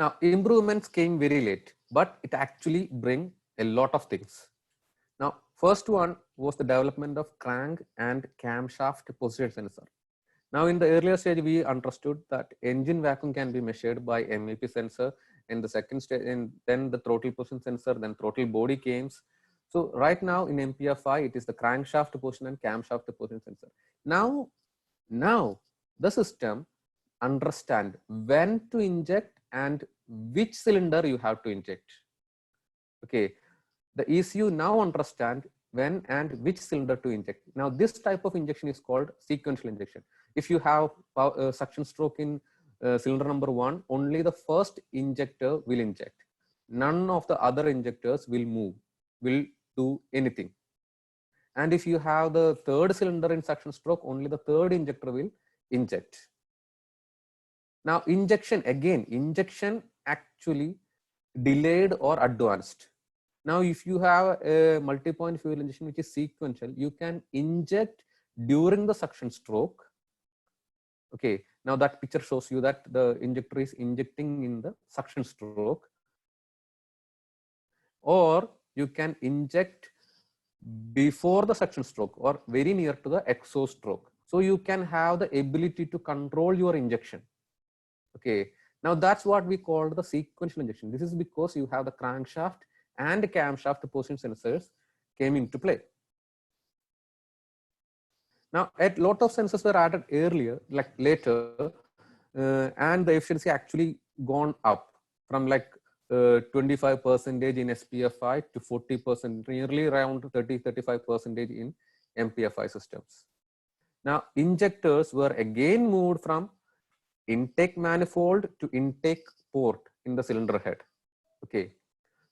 Now improvements came very late, but it actually bring a lot of things. Now first one was the development of crank and camshaft position sensor. Now in the earlier stage we understood that engine vacuum can be measured by MEP sensor. In the second stage, and then the throttle position sensor, then throttle body came. So right now in MPFI it is the crankshaft position and camshaft position sensor. Now the system understand when to inject and which cylinder you have to inject. Okay, the ECU now understand when and which cylinder to inject. Now this type of injection is called sequential injection. If you have suction stroke in cylinder number 1, only the first injector will inject. None of the other injectors will do anything. And if you have the third cylinder in suction stroke, only the third injector will inject. Now injection actually delayed or advanced. Now if you have a multi-point fuel injection which is sequential, you can inject during the suction stroke. Okay, now that picture shows you that the injector is injecting in the suction stroke, or you can inject before the suction stroke or very near to the exhaust stroke. So you can have the ability to control your injection. Okay, now that's what we call the sequential injection. This is because you have the crankshaft and camshaft position sensors came into play. Now a lot of sensors were added earlier, like later, and the efficiency actually gone up from like 25% in SPFI to 40%, nearly around 30-35% in MPFI systems. Now injectors were again moved from intake manifold to intake port in the cylinder head. Okay,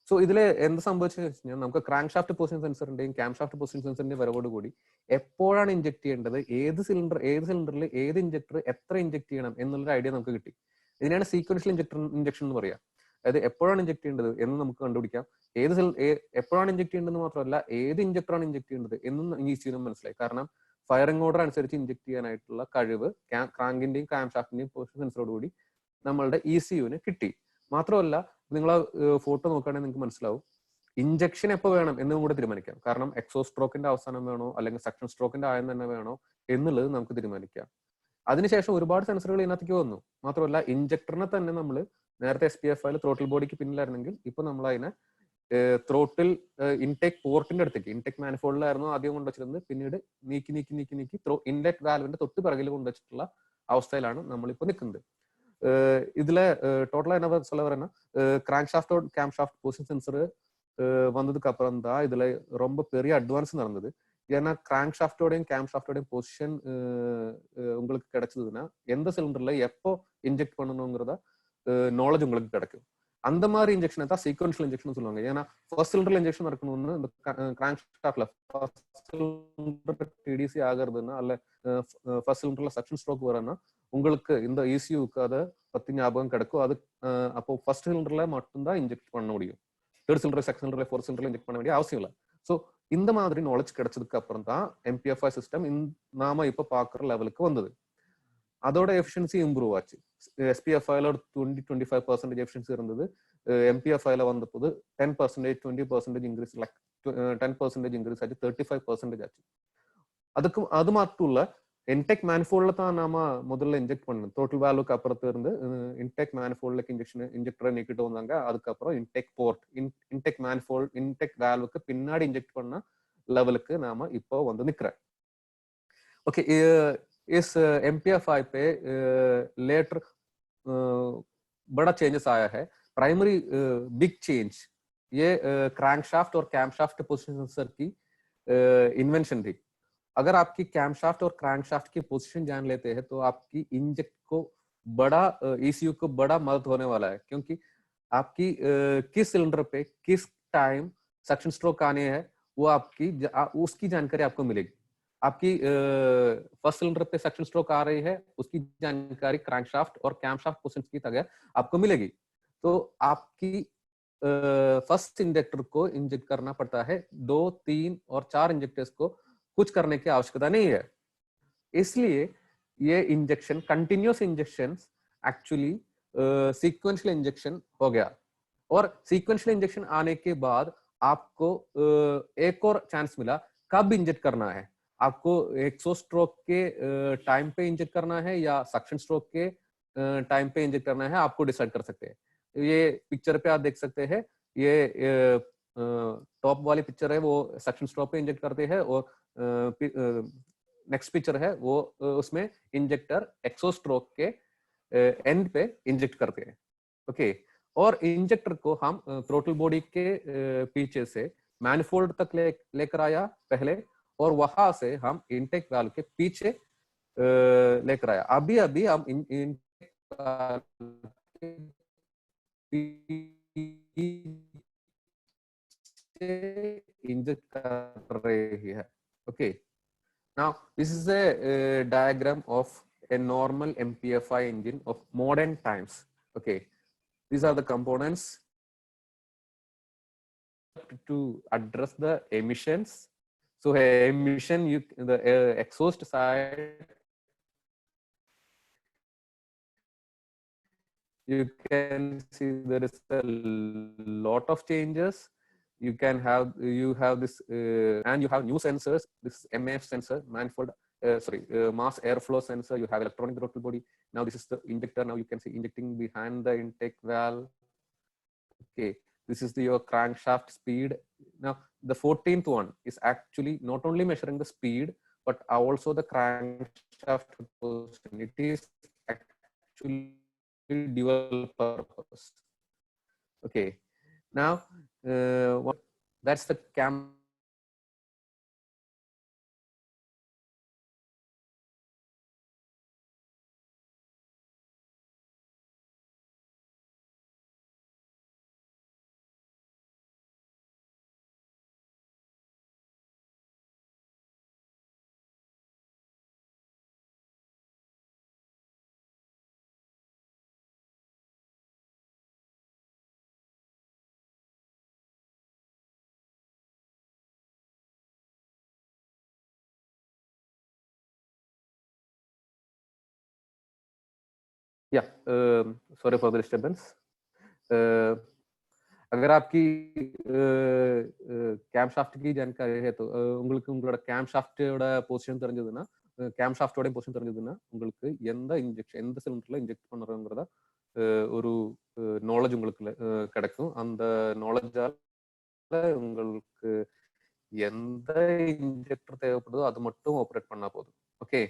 so ഇതിലെ എന്ത് സംഭവിച്ചു കഴിഞ്ഞാൽ നമുക്ക് crank shaft position സെൻസറിന്റെയും cam shaft position സെൻസറിന്റെയും വരവോട് കൂടി എപ്പോഴാണ് ഇഞ്ചെക്ട് ചെയ്യേണ്ടത്, ഏത് സിലിണ്ടറിൽ ഏത് ഇഞ്ചക്ടർ എത്ര ഇഞ്ചെക്ട് ചെയ്യണം എന്നുള്ളൊരു ഐഡിയ നമുക്ക് കിട്ടി. ഇതിനാണ് സീക്വൻഷ്യൽ ഇഞ്ചക്ഷൻ എന്ന് പറയാം. അതായത് എപ്പോഴാണ് ഇഞ്ചെക്ട് ചെയ്യേണ്ടത് എന്ന് നമുക്ക് കണ്ടുപിടിക്കാം, എപ്പോഴാണ് ഇഞ്ചെക്ട് ചെയ്യേണ്ടത് മാത്രമല്ല ഏത് ഇഞ്ചക്ടറാണ് ഇഞ്ചെക്ട് ചെയ്യേണ്ടത് എന്നും ഈസിയും മനസ്സിലായി. കാരണം ഫയറിംഗ് ഓർഡർ അനുസരിച്ച് ഇഞ്ചെക്ട് ചെയ്യാനായിട്ടുള്ള കഴിവ് ക്രാങ്കിന്റെയും ക്യാം ഷാഫ്റ്റിന്റെയും പൊസിഷൻ സെൻസറോട് കൂടി നമ്മളുടെ ECUവിന് കിട്ടി. മാത്രമല്ല നിങ്ങൾ ഫോട്ടോ നോക്കുകയാണെങ്കിൽ നിങ്ങൾക്ക് മനസ്സിലാവും ഇഞ്ചക്ഷൻ എപ്പോൾ വേണം എന്നും കൂടെ തീരുമാനിക്കാം. കാരണം എക്സോസ്റ്റ് സ്ട്രോക്കിന്റെ അവസാനം വേണോ അല്ലെങ്കിൽ സക്ഷൻ സ്ട്രോക്കിന്റെ ആയം തന്നെ വേണോ എന്നുള്ളത് നമുക്ക് തീരുമാനിക്കാം. അതിനുശേഷം ഒരുപാട് സെൻസറുകൾ ഇതിനകത്തേക്ക് വന്നു. മാത്രമല്ല ഇഞ്ചക്ടറിനെ തന്നെ നമ്മൾ നേരത്തെ SPFI ത്രോട്ടിൽ ബോഡിക്ക് പിന്നിലായിരുന്നെങ്കിൽ ഇപ്പൊ നമ്മൾ അതിനെ ത്രോട്ടിൽ ഇൻടേക്ക് പോർട്ടിന്റെ അടുത്തേക്ക്, ഇൻടേക്ക് മാനിഫോൾഡിലായിരുന്നു ആദ്യം കൊണ്ടുവച്ചിരുന്നത്, പിന്നീട് നീക്കി ഇൻലെറ്റ് വാൽവിന്റെ തൊട്ട് പിറകിൽ കൊണ്ടുവച്ചിട്ടുള്ള അവസ്ഥയിലാണ് നമ്മളിപ്പോ നിൽക്കുന്നത്. இதுல டோட்டலா என்ன சொல்ல வரேன்னா கிராங்க் ஷாஃப்டோட கேம் ஷாஃப்ட் பொசிஷன் சென்சர் வந்ததுக்கு அப்புறம் தான் இதுல ரொம்ப பெரிய அட்வான்ஸ் நடந்தது. ஏன்னா கிராங்க் ஷாஃப்டோடையும் கேம் ஷாஃப்டோடையும் பொசிஷன் உங்களுக்கு கிடைச்சதுன்னா எந்த சிலிண்டர்ல எப்போ இன்ஜெக்ட் பண்ணணுங்கிறத நாலேஜ் உங்களுக்கு கிடைக்கும். அந்த மாதிரி இன்ஜெக்ஷனை தான் சீக்வென்ஷியல் இன்ஜெக்ஷன் சொல்லுவாங்க. ஏன்னா ஃபர்ஸ்ட் சிலிண்டர்ல இன்ஜெக்ஷன் நடக்கணும்னு இந்த கிராங்க் ஷாஃப்ட்ல ஃபர்ஸ்ட் சிலிண்டர் TDC ஆகிறதுன்னா அல்ல ஃபர்ஸ்ட் சிலிண்டர்ல சக்ஷன் ஸ்ட்ரோக் வரேன்னா உங்களுக்கு இந்த ECUக்கு அதை பத்தி ஞாபகம் கிடைக்கும். அது அப்போ ஃபர்ஸ்ட் சிலிண்டர்ல மட்டும்தான் இன்ஜெக்ட் பண்ண முடியும். Third cylinder, second cylinder, fourth சிலிண்டர்ல இன்ஜெக்ட் பண்ண வேண்டிய அவசியம் இல்லை. ஸோ இந்த மாதிரி நாலேஜ் கிடைச்சதுக்கு அப்புறம் தான் MPFI சிஸ்டம் நாம இப்ப பாக்குற லெவலுக்கு வந்தது. அதோட எஃபிஷியன்சி இம்ப்ரூவ் ஆச்சு. SPFIல ஒரு 20-25% எஃபிஷியன்சி இருந்தது. MPFIல வந்த போது 10%, 20% இன்க்ரீஸ், லைக் 10% இன்க்ரீஸ் ஆச்சு, 35% ஆச்சு. அது மட்டும் இல்ல, இன்டெக் மேனிஃபோல்ட்ல தான் நாம முதல்ல இன்ஜெக்ட் பண்ணணும். டோட்டல் வேல்வுக்கு அப்புறத்து இருந்து இன்டெக் மேனிஃபோல்டுக்கு இன்ஜெக்டரை நீக்கிட்டு வந்தாங்க. அதுக்கப்புறம் intake port, intake manifold, intake வேல்வுக்கு பின்னாடி இன்ஜெக்ட் பண்ண लेवலுக்கு நாம இப்போ வந்து நிக்கிறோம். ओके, इस MPFI पे लेटर बड़ा चेंजेस आया है. प्राइमरी बिग चेंज ये क्रैंकशाफ्ट और कैमशाफ्ट पोजीशन सेंसर की इन्वेंशन थी. अगर आपकी कैमशाफ्ट और क्रैंकशाफ्ट की पोजीशन जान लेते हैं तो आपकी इंजेक्ट को बड़ा ECU को बड़ा मदद होने वाला है, क्योंकि आपकी किस सिलेंडर पे किस टाइम सक्शन स्ट्रोक आने हैं वो आपकी उसकी जानकारी आपको मिलेगी. आपकी फर्स्ट सिलेंडर पे सक्शन स्ट्रोक आ रही है, उसकी जानकारी क्रैंकशाफ्ट और कैमशाफ्ट पोर्शन की तरह आपको मिलेगी। तो आपकी फर्स्ट इंजेक्टर को इंजेक्ट करना पड़ता है, 2, 3 और 4 इंजेक्टर्स को कुछ करने की आवश्यकता नहीं है। इसलिए ये injection, continuous injection actually sequential injection हो गया। और सीक्वेंशियल इंजेक्शन आने के बाद आपको एक और चांस मिला, कब इंजेक्ट करना है। आपको एक्सो स्ट्रोक के टाइम पे इंजेक्ट करना है या सक्शन स्ट्रोक के टाइम पे इंजेक्ट करना है, आपको डिसाइड कर सकते हैं। ये पिक्चर पे आप देख सकते हैं, ये टॉप वाली पिक्चर है वो सक्शन स्ट्रोक पे इंजेक्ट करते हैं, और नेक्स्ट पिक्चर है वो उसमें इंजेक्टर एक्सो स्ट्रोक के एंड पे इंजेक्ट करते हैं। ओके, और इंजेक्टर को हम थ्रोटल बॉडी के पीछे से मैनिफोल्ड तक लेकर आया पहले, और वहां से हम इनटेक वाल्व के पीछे लेकर आया। अभी अभी हम इनटेक इंजेक्ट कर रहे हैं। Okay, now this is a diagram of a normal MPFI engine of modern times. Okay, these are the components to address the emissions. So emission, the exhaust side, you can see there is a lot of changes. You have this and you have new sensors, this MAF sensor, manifold mass airflow sensor. You have electronic throttle body. Now this is the injector. Now you can see injecting behind the intake valve. Okay, this is your crankshaft speed. Now the 14th one is actually not only measuring the speed but also the crankshaft position. It is actually dual purpose. Okay, now that's the cam. Yeah, sorry for the disturbance. अगर आपकी game ஷாஃப்ட்க்கு जानकारी है तो உங்களுக்கு உங்களோட game ஷாஃப்ட்டோட position தெரிஞ்சதுன்னா, game ஷாஃப்ட்டோட position தெரிஞ்சதுன்னா உங்களுக்கு எந்த இன்ஜெக்ஷன் எந்த சிலிண்டர்ல இன்ஜெக்ட் பண்றோம்ங்கறத ஒரு நாலேஜ் உங்களுக்கு கிடைக்கும். அந்த நாலேஜால உங்களுக்கு எந்த இன்ஜெக்டர் தேவைப்படுதோ அது மட்டும் ஆபரேட் பண்ணா போதும். ஓகே,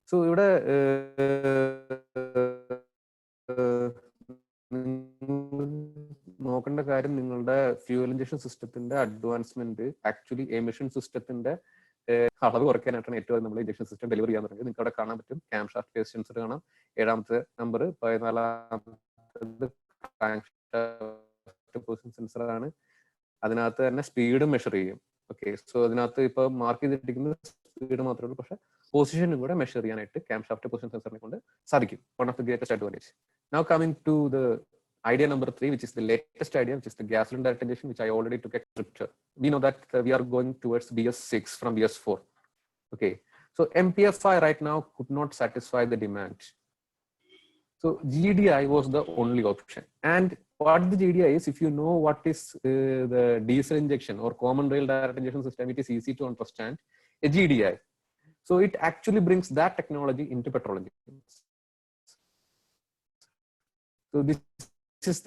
സോ ഇവിടെ നോക്കേണ്ട കാര്യം, നിങ്ങളുടെ ഫ്യൂവൽ ഇഞ്ചക്ഷൻ സിസ്റ്റത്തിന്റെ അഡ്വാൻസ്മെന്റ് ആക്ച്വലി എമിഷൻ സിസ്റ്റത്തിന്റെ അളവ് കുറയ്ക്കാനായിട്ടാണ് ഏറ്റവും നമ്മൾ ഇഞ്ചക്ഷൻ സിസ്റ്റം ഡെലിവറി ചെയ്യാൻ തുടങ്ങിയത്. നിങ്ങൾക്ക് അവിടെ കാണാൻ പറ്റും ക്യാം ഷാഫ്റ്റ് കേസ് സെൻസർ കാണാം, 7ാമത്തെ നമ്പർ, 14ാമത്തെ സെൻസർ ആണ്. അതിനകത്ത് തന്നെ സ്പീഡും മെഷർ ചെയ്യും. ഓക്കെ, സോ അതിനകത്ത് ഇപ്പൊ മാർക്ക് ചെയ്തിട്ടിരിക്കുന്നത് സ്പീഡ് മാത്രമേ ഉള്ളൂ, പക്ഷെ പൊസിഷനും കൂടെ മെഷർ ചെയ്യാനായിട്ട് ക്യാം ഷാഫ്റ്റ് പൊസിഷൻ സെൻസറിനെ കൊണ്ട് സാധിക്കും. One of the greatest advantage. Now coming to the idea number 3, which is the latest idea, which is the gasoline direct injection, which I already took a scripture. We know that we are going towards BS6 from BS4. Okay, so MPFI right now could not satisfy the demand. So GDI was the only option. And what the GDI is, if you know what is the diesel injection or common rail direct injection system, it is easy to understand. A GDI. So it actually brings that technology into petrol engines. So this is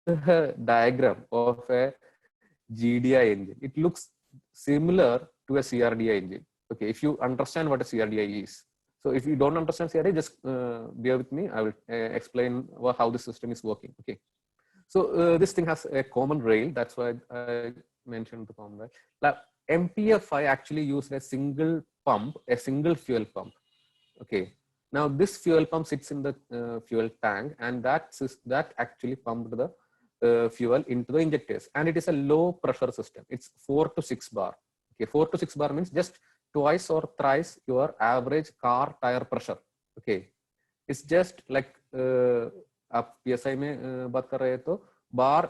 the diagram of a GDI engine. It looks similar to a CRDI engine. Okay, if you understand what a CRDI is. So if you don't understand CRDI, just bear with me. I will explain how the system is working. Okay, so this thing has a common rail. That's why I mentioned the common rail. Now, MPFI actually used a single pump, a single fuel pump. Okay, now this fuel pump sits in the fuel tank, and that actually pumped the fuel into the injectors, and it is a low pressure system. It's 4 to 6 bar. Okay, 4 to 6 bar means just twice or thrice your average car tire pressure. Okay, it's just like आप PSI में बात कर रहे हैं तो बार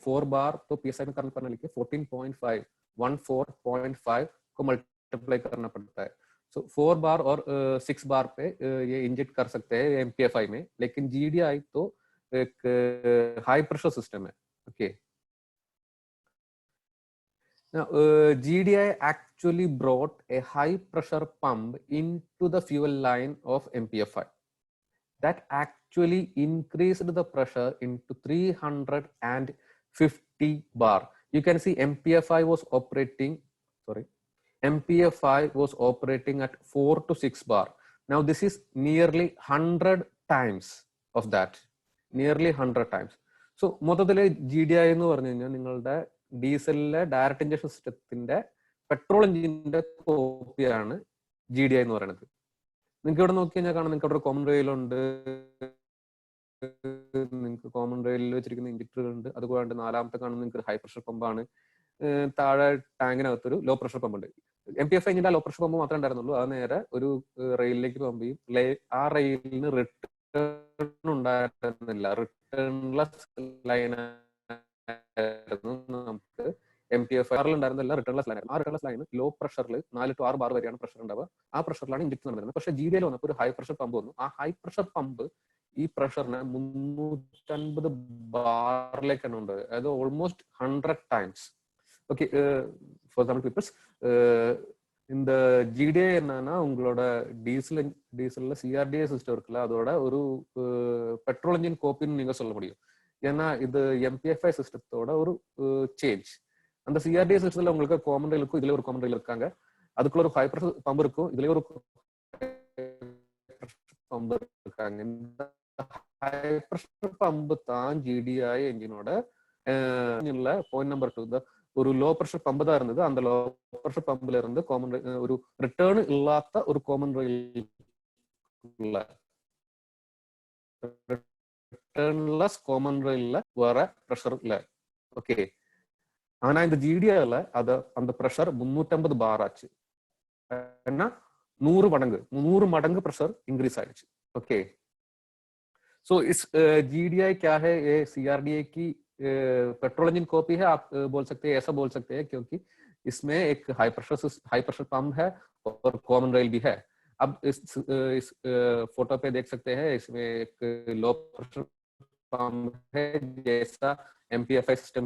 4 बार तो PSI में करने के लिए 14.5 14.5 को मल्टीप्लाई करना पड़ता है. So 4 बार और 6 बार पे ये इंजेक्ट कर सकते हैं MPFI में, लेकिन GDI तो एक हाई प्रेशर सिस्टम है. Okay. Now, GDI actually brought a high pressure pump into the fuel line of MPFI. That actually increased the pressure into 350 bar. You can see MPFI was operating at 4 to 6 bar. Now this is nearly 100 times of that. Nearly 100 times. So മൊത്തത്തില് GDI എന്ന് പറഞ്ഞു കഴിഞ്ഞാൽ നിങ്ങളുടെ ഡീസലിലെ direct injection സിസ്റ്റത്തിന്റെ petrol എഞ്ചിന്റെ കോപ്പിയാണ് GDI എന്ന് പറയുന്നത്. നിങ്ങൾക്ക് ഇവിടെ നോക്കി കഴിഞ്ഞാൽ കാണാം, നിങ്ങൾക്ക് അവിടെ ഒരു കോമൺ റെയിലുണ്ട്, നിങ്ങൾക്ക് കോമൺ റെയിലിൽ വെച്ചിരിക്കുന്ന ഇൻജക്ടറുകളുണ്ട്. അതുകൂടാണ്ട് നാലാമത്തെ കാണുന്ന നിങ്ങൾക്ക് ഹൈ പ്രഷർ പമ്പാണ്. താഴെ ടാങ്കിനകത്തൊരു ലോ പ്രഷർ പമ്പ് ഉണ്ട്. MPFI എഞ്ചിന്റെ ലോ പ്രഷർ പമ്പ് മാത്രമേ ഉണ്ടായിരുന്നുള്ളൂ. അത് നേരെ ഒരു റെയിലിലേക്ക് പമ്പ് ചെയ്യും. ആ റെയിലിന് റിട്ടേൺ ഉണ്ടായിരുന്നില്ല, റിട്ടേൺലെസ് ലൈൻ ആയിരുന്നു നമുക്ക് MPFI ഉണ്ടായിരുന്നില്ല, റിട്ടേൺലെസ് ലൈൻ. ആ റിട്ടേൺലെസ് ലൈൻ ലോ പ്രഷറിൽ 4 to 6 ബാർ വരെയാണ് പ്രഷർ ഉണ്ടാവുക. ആ പ്രഷറിലാണ് ഇഞ്ചക്ട് നടന്നത്. പക്ഷേ GDI വന്നപ്പോൾ ഒരു ഹൈ പ്രഷർ പമ്പ് വന്നു. ആ ഹൈ പ്രഷർ പമ്പ് ഈ പ്രഷറിനെ 350 ബാറിലേക്കാണ് ഉണ്ടായത്. അതായത് almost 100 times. Okay, for example peoples இந்த GDI என்னன்னா உங்களோட டீசல்ல CRDA சிஸ்டம் இருக்குல்ல, அதோட ஒரு பெட்ரோல் இன்ஜின் கோப்பின்னு நீங்க சொல்ல முடியும். ஏன்னா இது MPFI சிஸ்டத்தோட ஒரு சேஞ்ச். அந்த CRDA சிஸ்டத்துல உங்களுக்கு காமன் ரயில் இருக்கும், இதுல ஒரு காமன் ரயில் இருக்காங்க, அதுக்குள்ள ஒரு ஹை பிரஷர் பம்ப் இருக்கும், இதுல ஒரு பம்ப் இருக்காங்க. இந்த ஹை பிரஷர் பம்ப் தான் GDI என்ஜினோட பாயிண்ட் நம்பர் 2 ഒരു ലോ പ്രഷർ പമ്പ് தான் இருந்தது. அந்த ലോ പ്രഷർ പമ്പിൽ இருந்து കോമൺ ഒരു റിട്ടേൺ ഇല്ലാത്ത ഒരു കോമൺ റെയിൽ ரிட்டர்ன்லெஸ் காமன் ரயில்ல வர பிரஷர் இல்ல. ஓகே, ஆனா இந்த GDIல அந்த பிரஷர் 350 பார் ஆச்சு. ஏன்னா 100 மடங்கு பிரஷர் इंक्रीज ஆயிடுச்சு. ओके, सो इस GDI क्या है, ये CRDA की पेट्रोल इंजन कॉपी है, आप बोल सकते हैं, ऐसा बोल सकते हैं, क्योंकि इसमें एक हाई प्रेशर पंप है और कॉमन रेल भी है. अब इस फोटो पे देख सकते हैं, इसमें एक लो प्रेशर पंप है जैसा MPFI सिस्टम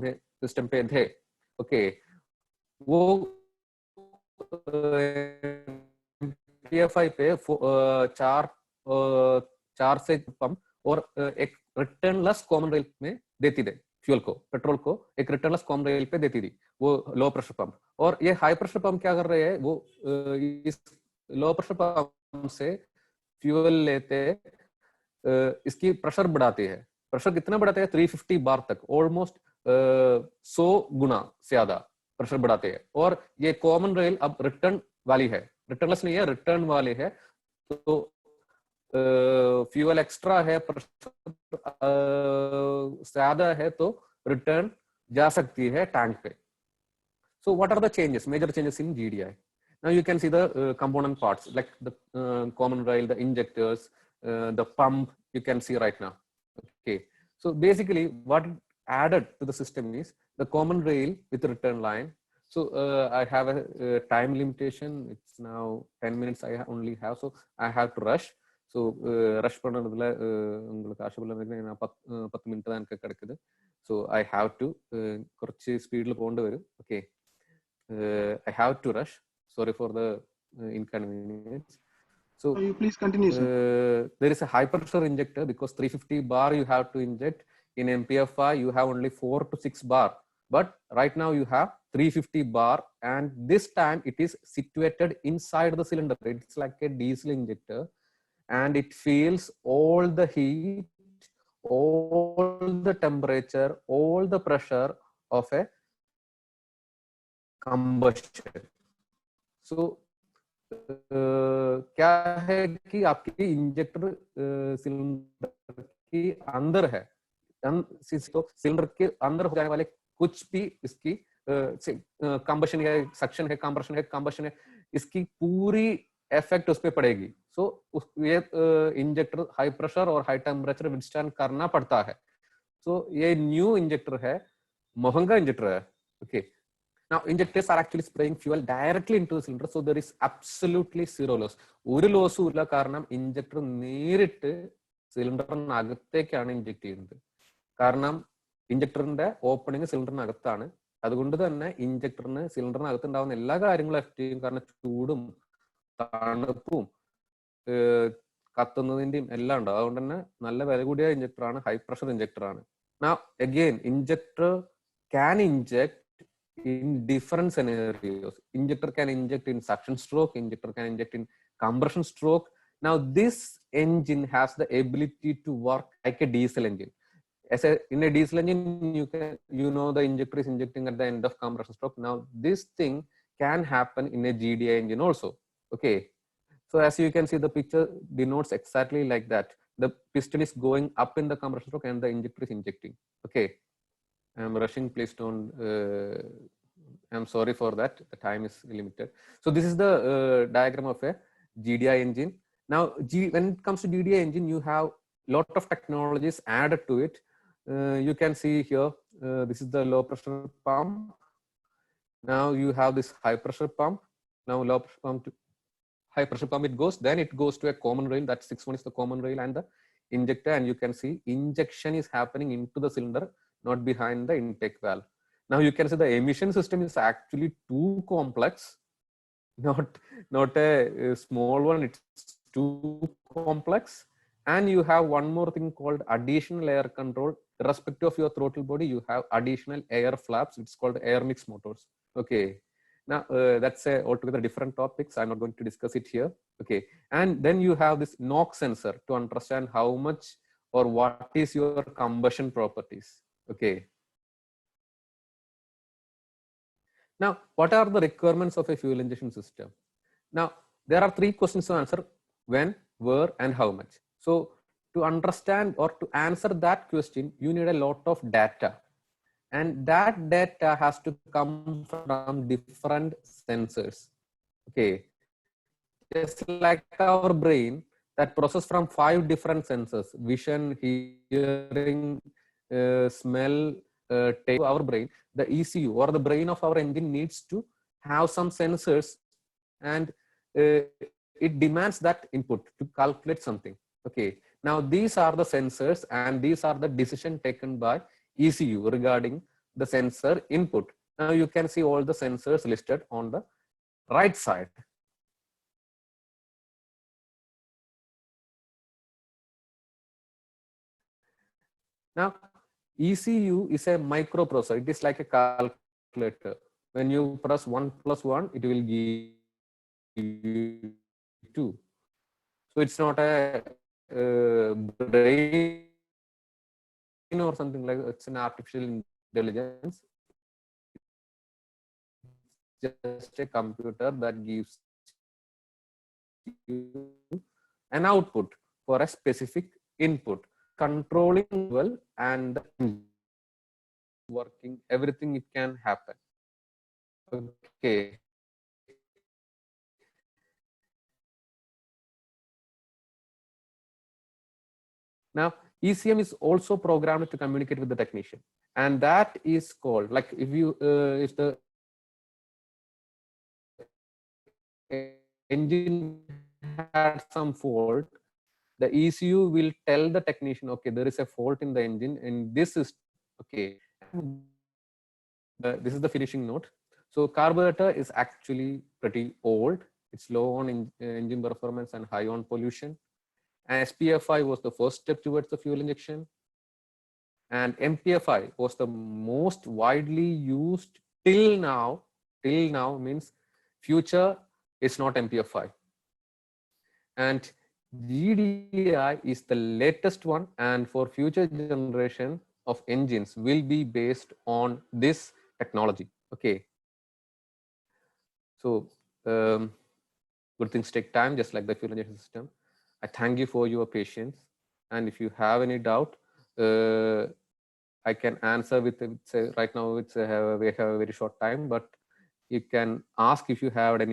पे थे. ओके, वो MPFI पे 4 से पंप और एक रिटर्नलेस कॉमन रेल में देती थे फ्यूल को, पेट्रोल को एक रिटर्नलेस कॉमन रेल पे देती थी वो लो प्रेशर पंप. और ये हाई प्रेशर पंप क्या कर रहे हैं, वो इस लो प्रेशर पंप से फ्यूल लेते, इसकी प्रेशर बढ़ाती है. प्रेशर कितना बढ़ाते हैं, 350 बार तक, ऑलमोस्ट 100 गुना ज्यादा प्रेशर बढ़ाते हैं. और ये कॉमन रेल अब रिटर्न वाली है, रिटर्नलेस नहीं है, रिटर्न वाली है. तो फ्यूल एक्स्ट्रा है, ज्यादा है तो रिटर्न जा सकती है टैंक पे. So what are the changes, major changes in GDI? Now you can see the component parts like the common rail, the injectors, the pump you can see right now. Okay, so basically what added to the system is the common rail with the return line. So I have a time limitation, it's now 10 minutes I only have, so I have to rush. So rush பண்ணுறதுல உங்களுக்கு ஆசைப்படல, நான் 10 minute தான் எனக்கு கிடைக்குது. So I have to കുറച്ച് സ്പീഡിൽ പോകേണ്ടി വരും. Okay, I have to rush. Sorry for the inconvenience. So you please continue, sir. There is a high pressure injector because 350 bar you have to inject. In MPFI you have only 4 to 6 bar, but right now you have 350 bar, and this time it is situated inside the cylinder. It's like a diesel injector, and it feels all the heat, all the temperature, all the pressure of a combustion. So क्या है कि आपकी injector cylinder के अंदर है, तो cylinder के अंदर हो जाने वाले कुछ भी इसकी कंबशन है, सक्शन है, कंप्रेशन है, कंबशन है, इसकी पूरी इफेक्ट उस पर पड़ेगी. सो ये इंजेक्टर हाई प्रेशर और हाई टेम्परेचर विथस्टैंड करना पड़ता है. सो ये न्यू इंजेक्टर है, महंगा इंजेक्टर है. Okay. Now injectors are actually spraying fuel directly into the cylinder, so there is absolutely zero loss. ഒരു ലോസും ഇല്ല, കാരണം ഇഞ്ചക്ടർ നേരിട്ട് സിലിണ്ടറിനകത്തേക്കാണ് ഇഞ്ചക്ട് ചെയ്യുന്നത്. കാരണം ഇഞ്ചക്ടറിന്റെ ഓപ്പണിങ് സിലിണ്ടറിനകത്താണ്. അതുകൊണ്ട് തന്നെ ഇഞ്ചക്ടറിന് സിലിണ്ടറിനകത്ത് ഉണ്ടാവുന്ന എല്ലാ കാര്യങ്ങളും എഫക്ട് ചെയ്യും. കാരണം ചൂടും തണുപ്പും കത്തുന്നതിന്റെയും എല്ലാം ഉണ്ട്. അതുകൊണ്ട് തന്നെ നല്ല വില കൂടിയ ഇഞ്ചക്ടറാണ്, ഹൈ പ്രഷർ ഇഞ്ചക്ടറാണ്. Now again, injector can inject in different scenarios. Injector can inject in suction stroke, injector can inject in compression stroke. Now this engine has the ability to work like a diesel engine. In a diesel engine, you know the injector is injecting at the end of compression stroke. Now this thing can happen in a GDI engine also. Okay. So as you can see, the picture denotes exactly like that. The piston is going up in the compression stroke and the injector is injecting. Okay. I'm rushing, please don't, I'm sorry for that, the time is limited. So this is the diagram of a GDI engine. Now when it comes to GDI engine, you have lot of technologies added to it. You can see here, this is the low pressure pump. Now you have this high pressure pump. Now low pressure pump to high pressure pump it goes, then it goes to a common rail. That 6-1 is the common rail and the injector, and you can see injection is happening into the cylinder, not behind the intake valve. Now you can see the emission system is actually too complex, not a small one, it's too complex. And you have one more thing called additional air control. Irrespective of your throttle body, you have additional air flaps. It's called air mix motors. Okay. Now that's a altogether different topics. I'm not going to discuss it here. Okay. And then you have this NOx sensor to understand how much or what is your combustion properties. Okay. Now, what are the requirements of a fuel injection system? Now, there are 3 questions to answer: when, where, and how much. So to understand or to answer that question, you need a lot of data. And that data has to come from different sensors. Okay. Just like our brain that process from 5 different sensors: vision, hearing, smell, taste. Our brain, the ECU or the brain of our engine needs to have some sensors, and it demands that input to calculate something. Okay. Now these are the sensors, and these are the decision taken by ECU regarding the sensor input. Now you can see all the sensors listed on the right side. Now ECU is a microprocessor. It is like a calculator. When you press 1 + 1, it will give you 2. So it's not a brain or something like that. It's an artificial intelligence. Just a computer that gives you an output for a specific input, controlling well and working everything it can happen. Okay. Now ECM is also programmed to communicate with the technician, and that is called, like, if you if the engine had some fault, the ECU will tell the technician, okay, there is a fault in the engine, and this is okay. This is the finishing note. So carburetor is actually pretty old. It's low on engine performance and high on pollution. And SPFI was the first step towards the fuel injection. And MPFI was the most widely used till now. Till now means future is not MPFI. And GDI is the latest one, and for future generation of engines will be based on this technology. Okay. So good things take time, just like the fuel injection system. I thank you for your patience, and if you have any doubt, I can answer with right now. We have a very short time, but you can ask if you have any